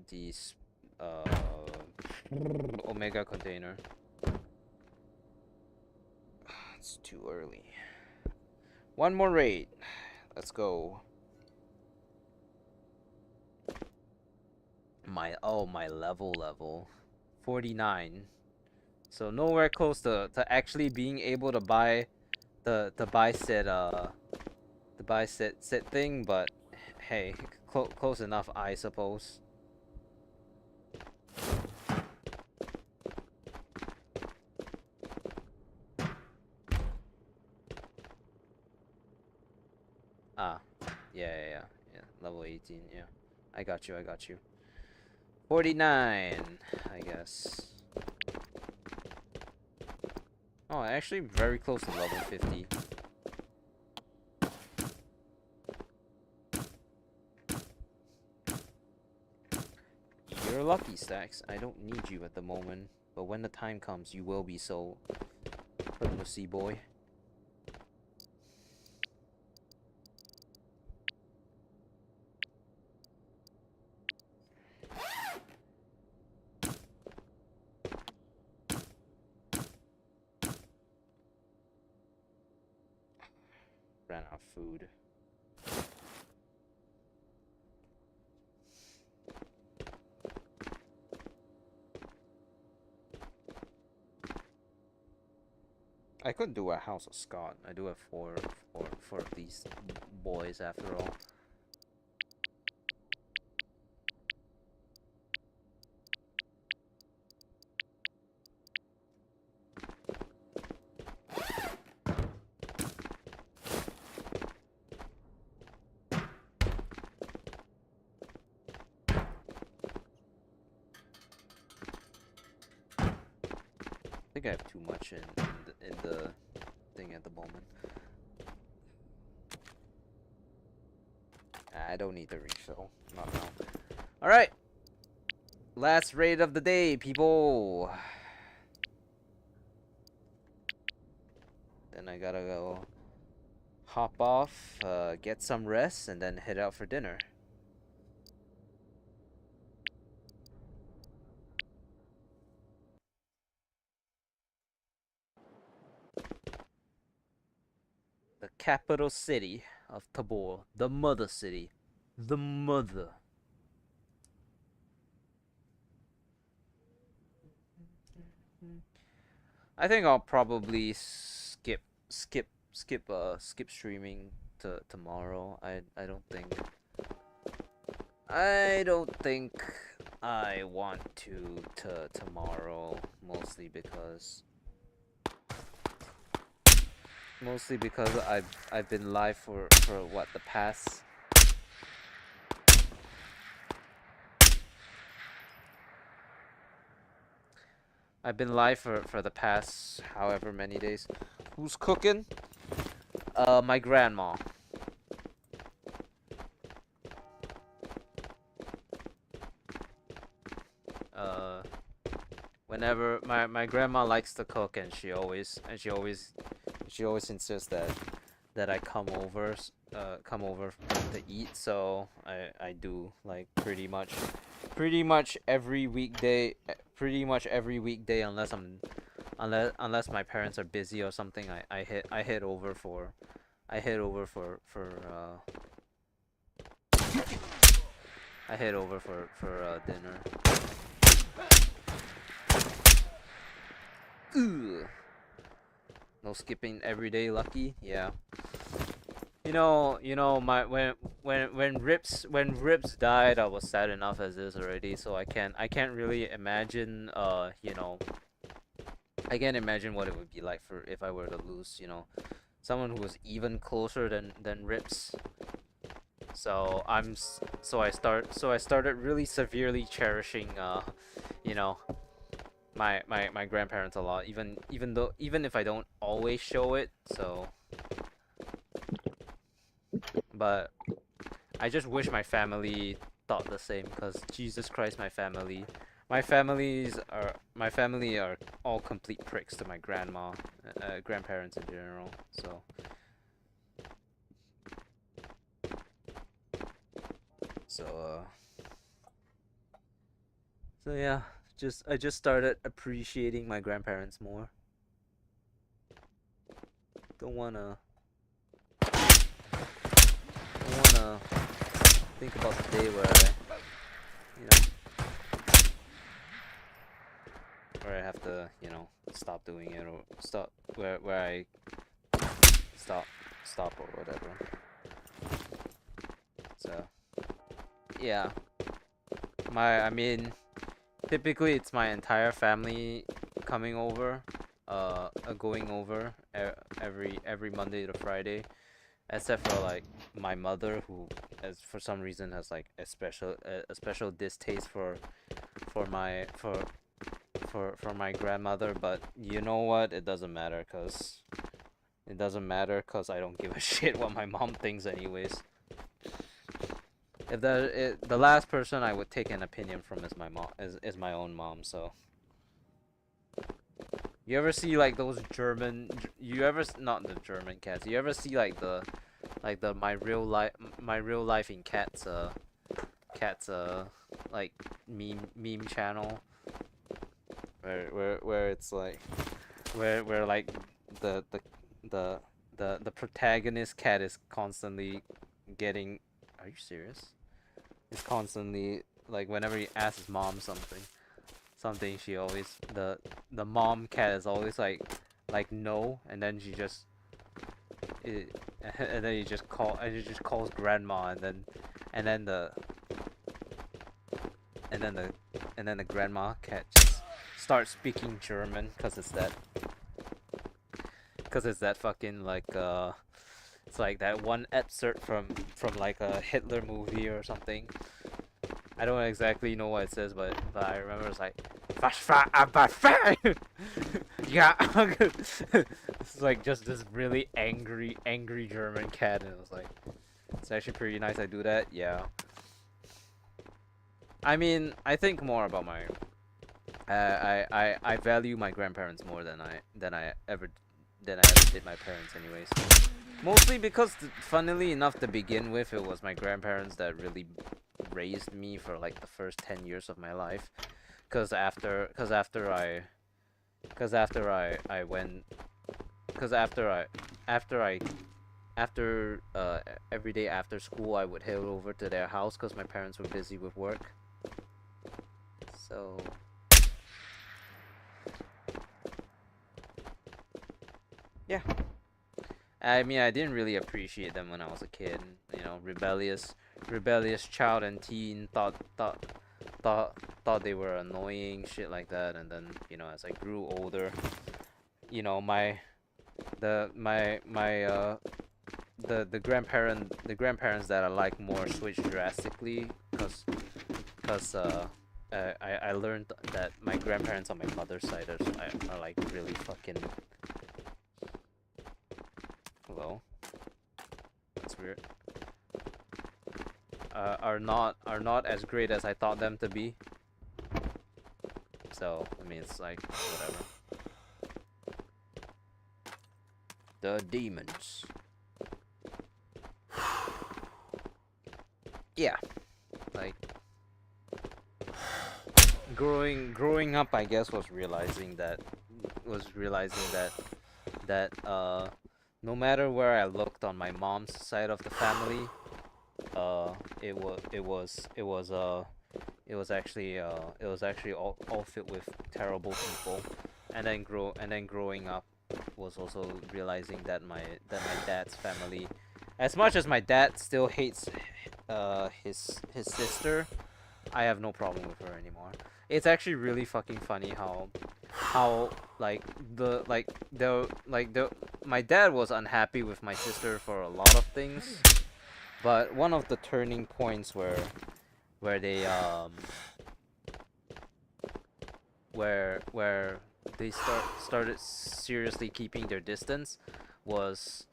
these Omega container. It's too early. One more raid. Let's go. My level 49. So nowhere close to actually being able to buy the buy set thing, but hey, close enough, I suppose. Ah, yeah. Level 18, yeah. I got you. 49, I guess. Oh, actually very close to level 50. You're lucky, Stacks. I don't need you at the moment, but when the time comes, you will be so. Pussy boy. Ran out of food. I could do a House of Scott. I do have four of these boys after all. I think I have too much in the thing at the moment. I don't need the refill. Not now. Alright. Last raid of the day, people. Then I gotta go hop off, get some rest, and then head out for dinner. The capital city of Tabor, the mother city, the mother. I think I'll probably skip streaming to tomorrow. I don't think I want to tomorrow, mostly because I've been live for what, the past. I've been live for the past however many days. Who's cooking? My grandma. Whenever my grandma likes to cook, and she always insists that I come over to eat. So I do, like, pretty much every weekday, unless my parents are busy or something. I head over for dinner. Ugh. No skipping every day, Lucky. Yeah. You know, my when Rips died, I was sad enough as is already. So I can't really imagine. I can't imagine what it would be like for if I were to lose. Someone who was even closer than Rips. So I started really severely cherishing my grandparents a lot, even if I don't always show it. So, but I just wish my family thought the same, because Jesus Christ, my family are all complete pricks to my grandparents in general. So yeah, I just started appreciating my grandparents more. Don't wanna think about the day where I have to, stop doing it, or where I stop or whatever. So yeah, I mean, typically it's my entire family coming over, going over every Monday to Friday, except for, like, my mother, who, as for some reason, has, like, a special distaste for my grandmother. But you know what? It doesn't matter, cause I don't give a shit what my mom thinks, anyways. If the last person I would take an opinion from is my mom, is my own mom. So you ever see, like, those not the German cats, you ever see, like, the my real life in cats like, meme channel, where it's like where like the protagonist cat is constantly getting, are you serious? It's constantly, like, whenever he asks his mom something, she always, the mom cat is always like no, and then she just and then he just calls grandma, and then the grandma cat just starts speaking German, because it's that fucking, like, it's like that one excerpt from like a Hitler movie or something. I don't exactly know what it says, but I remember it's like, yeah. It's like just this really angry German cat, and it was like, it's actually pretty nice I do that. Yeah. I mean, I think more about my I value my grandparents more than I ever did my parents, anyways. Mostly because, funnily enough, to begin with, it was my grandparents that really raised me for, like, the first 10 years of my life. Cause after every day after school, I would head over to their house because my parents were busy with work. So yeah, I mean, I didn't really appreciate them when I was a kid. You know, rebellious child and teen thought thought they were annoying, shit like that. And then, you know, as I grew older, you know, the grandparents that I like more switched drastically, cause I learned that my grandparents on my mother's side are like really fucking. Hello. That's weird. Are not as great as I thought them to be. So I mean, it's like whatever. The demons. Yeah, like growing up, I guess was realizing that no matter where I looked on my mom's side of the family, it was actually all filled with terrible people. And then growing up was also realizing that my dad's family, as much as my dad still hates his sister, I have no problem with her anymore. It's actually really fucking funny how the my dad was unhappy with my sister for a lot of things, but one of the turning points where they where they started seriously keeping their distance was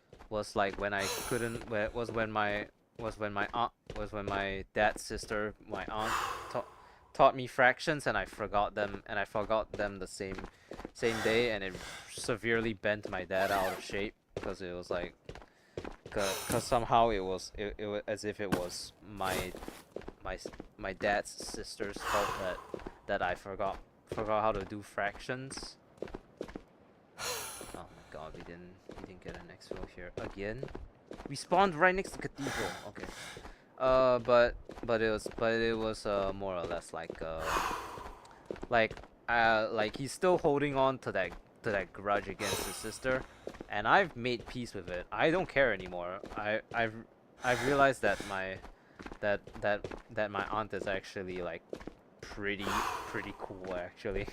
like when I couldn't was when my dad's sister, my aunt, taught me fractions, and I forgot them the same day, and it severely bent my dad out of shape because it was like cause somehow it was as if it was my dad's sister's fault that I forgot how to do fractions. Oh my god, we didn't get an exfil here again. We spawned right next to Cathedral. Okay. But it was more or less like he's still holding on to that grudge against his sister, and I've made peace with it. I don't care anymore. I've realized that my aunt is actually like pretty cool actually.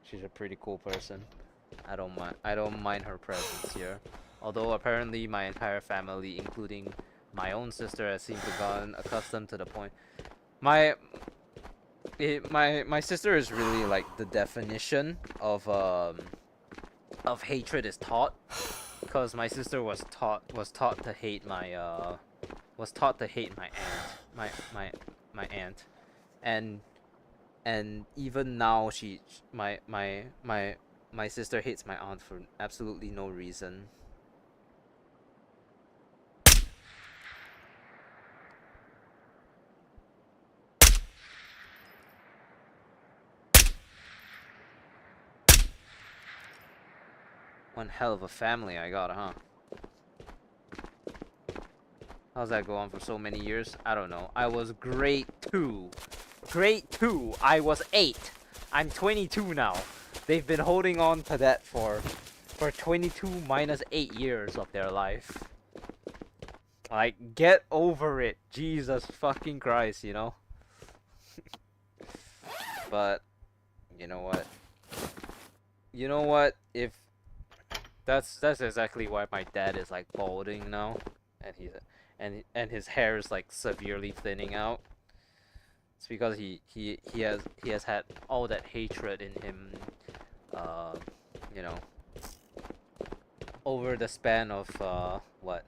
She's a pretty cool person. I don't mind her presence here. Although apparently my entire family, including my own sister, has seemed to gotten accustomed to the point. My sister is really like the definition of hatred is taught, because my sister was taught to hate my aunt, and even now my sister hates my aunt for absolutely no reason. One hell of a family I got, huh? How's that go on for so many years? I don't know. I was grade 2. Grade 2, I was 8. I'm 22 now. They've been holding on to that for 22 minus 8 years of their life. Like, get over it. Jesus fucking Christ, you know? But, you know what? You know what? If... That's exactly why my dad is, like, balding now. And he's... And his hair is, like, severely thinning out. It's because he has had all that hatred in him, you know, over the span of what,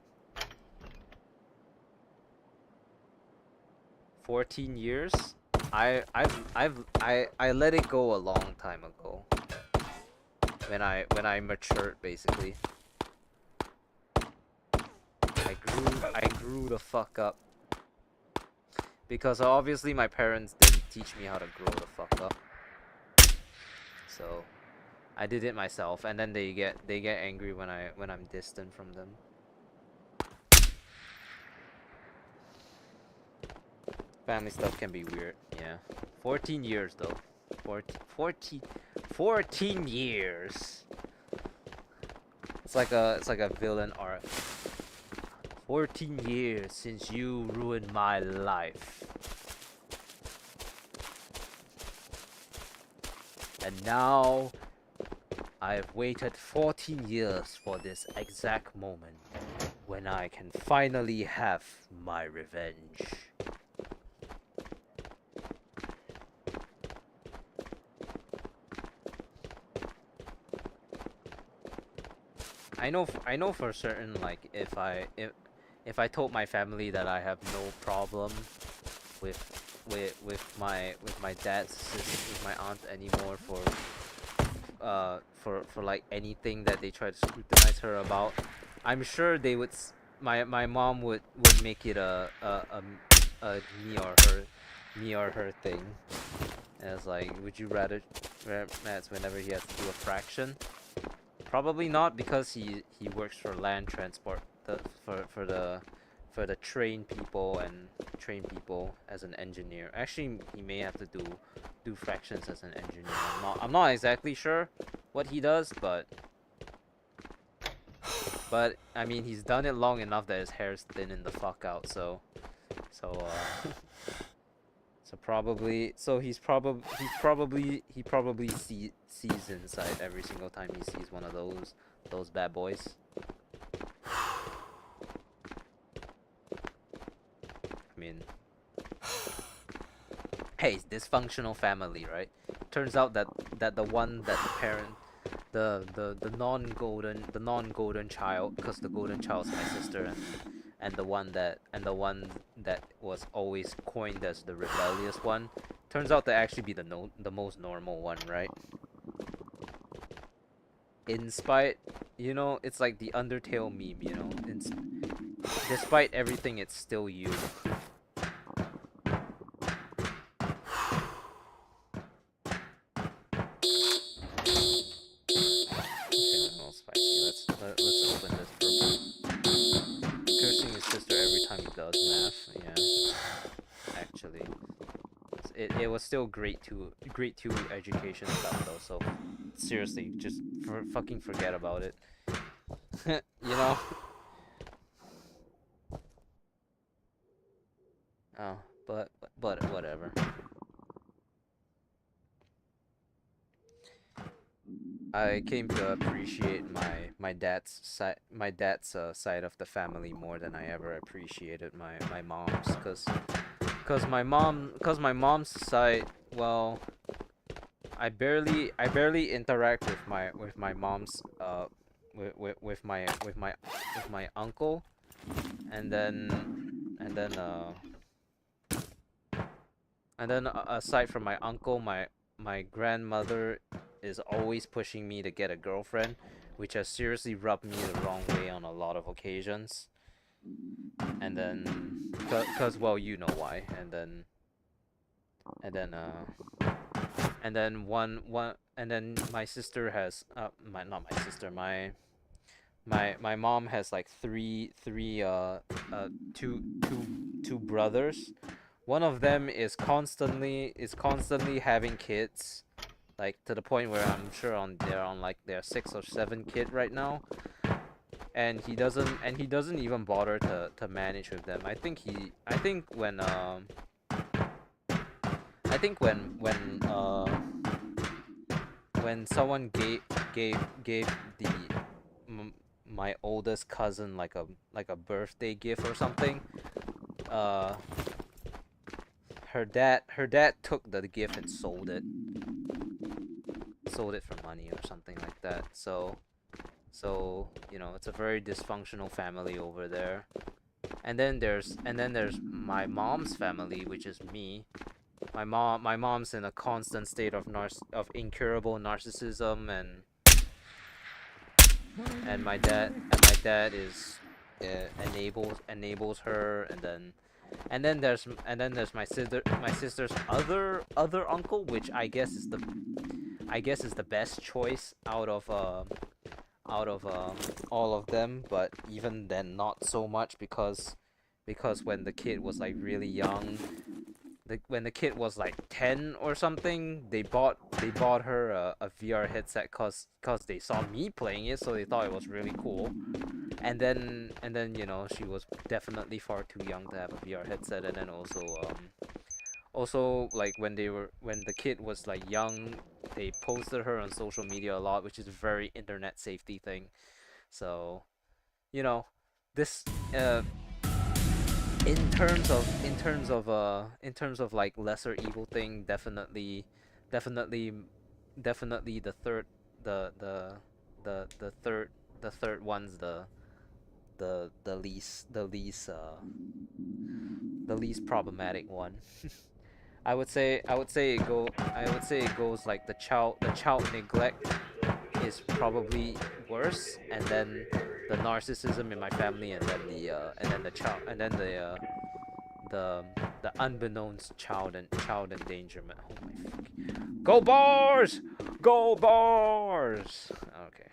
14 years. I let it go a long time ago. When I matured, basically. I grew the fuck up. Because obviously my parents didn't teach me how to grow the fuck up. So I did it myself, and then they get angry when I'm distant from them. Family stuff can be weird. Yeah. 14 years though. 14 years. It's like a villain arc. 14 years since you ruined my life. And now I've waited 14 years for this exact moment when I can finally have my revenge. I know for certain, like, if I told my family that I have no problem with my dad's with my aunt anymore for like anything that they try to scrutinize her about, I'm sure they would my mom would make it a me or her thing. As like, would you rather that's whenever he has to do a fraction? Probably not, because he works for land transport, for the train people as an engineer. Actually, he may have to do fractions as an engineer. I'm not exactly sure what he does, but I mean, he's done it long enough that his hair's thinning the fuck out. So he probably sees inside every single time he sees one of those bad boys. I mean, hey, dysfunctional family, right? Turns out that the one that the parent, the non-golden child, because the golden child's my sister, and the one that was always coined as the rebellious one, turns out to actually be the most normal one, right? In spite, it's like the Undertale meme, despite everything, it's still you. Let's open this purple. Cursing his sister every time he does math. Yeah, actually, it was still grade 2 education stuff though. So seriously, just fucking forget about it. Oh, but whatever. I came to appreciate my dad's side of the family more than I ever appreciated my mom's, cause my mom's side, well, I barely interact with my mom's with my uncle, and then aside from my uncle, my grandmother is always pushing me to get a girlfriend, which has seriously rubbed me the wrong way on a lot of occasions. And then, well, you know why. And then my sister has not my sister, my mom has like two brothers. One of them is constantly having kids, like to the point where I'm sure they're on like their 6th or 7th kid right now, and he doesn't even bother to manage with them. I think when someone gave my oldest cousin like a birthday gift or something, uh her dad took the gift and sold it for money or something like that. So it's a very dysfunctional family over there. And then there's my mom's family, which is me. My mom's in a constant state of incurable narcissism, and my dad is enables her. And then there's my sister's other uncle, which I guess is the best choice out of all of them, but even then not so much, because when the kid was like really young, when the kid was like 10 or something, they bought her a VR headset cause they saw me playing it, so they thought it was really cool. And then she was definitely far too young to have a VR headset, and then also like when the kid was like young, they posted her on social media a lot, which is a very internet safety thing. So, you know, this in terms of like lesser evil thing, definitely definitely the the the third one's the least problematic one. I would say it goes like the child neglect is probably worse, and then the narcissism in my family, and then the child and then the the unbeknownst child endangerment. Oh my fucking go bars, go bars. Okay,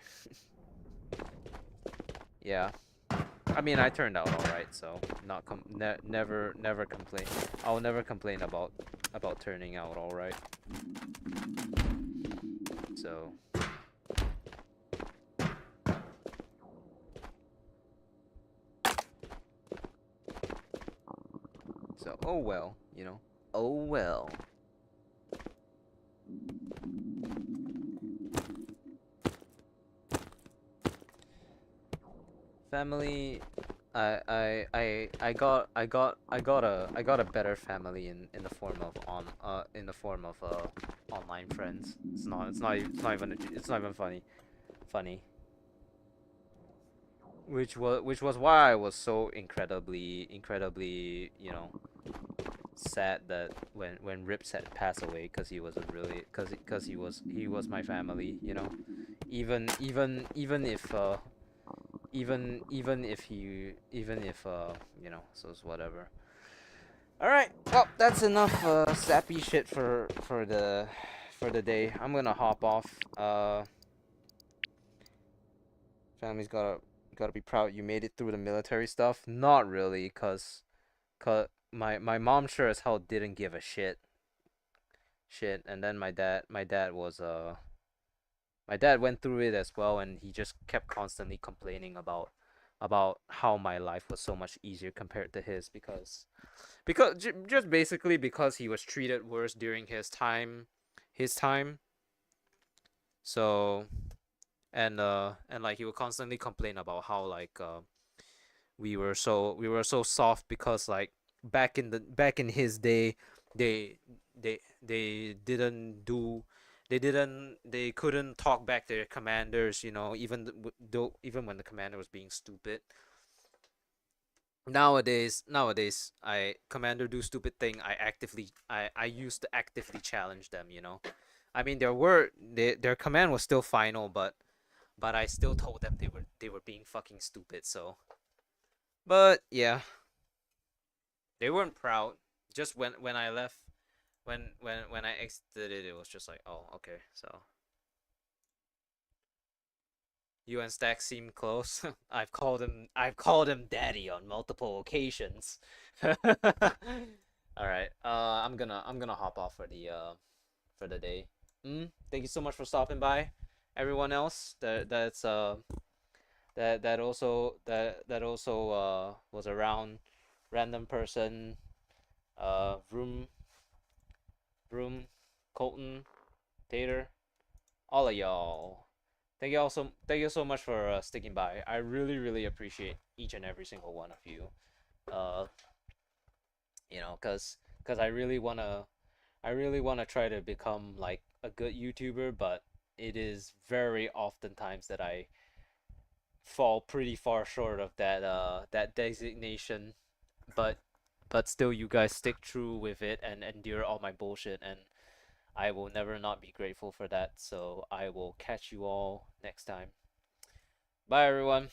yeah. I mean, I turned out all right, so never complain. I'll never complain about turning out all right. So oh well, oh well. Family, I got a better family in the form of online friends. It's not even funny. Which was why I was so incredibly sad that when Rips had passed away, because he was a really because he was my family, even if even if so it's whatever. All right, well, that's enough sappy shit for the day. I'm gonna hop off. Family's gotta be proud you made it through the military stuff. Not really, cause my mom sure as hell didn't give a shit. And then my dad went through it as well, and he just kept constantly complaining about how my life was so much easier compared to his, because just basically because he was treated worse during his time. So, and like he would constantly complain about how like we were so soft, because like back in his day, they they didn't do they couldn't talk back to their commanders, though even when the commander was being stupid. Nowadays, I commander do stupid thing, I used to actively challenge them. I mean, their command was still final, but I still told them they were being fucking stupid. So, but yeah, they weren't proud. Just when I left, when I exited it, it was just like, oh, okay. So you and Stack seem close. I've called him daddy on multiple occasions. All right. I'm gonna hop off for the day. Thank you so much for stopping by. Everyone else that also was around, random person, Vroom, Colton, Tater, all of y'all. Thank you so much for sticking by. I really appreciate each and every single one of you. Uh, cause I really wanna try to become like a good YouTuber, but it is very oftentimes that I fall pretty far short of that designation. But still, you guys stick true with it and endure all my bullshit, and I will never not be grateful for that. So I will catch you all next time. Bye, everyone.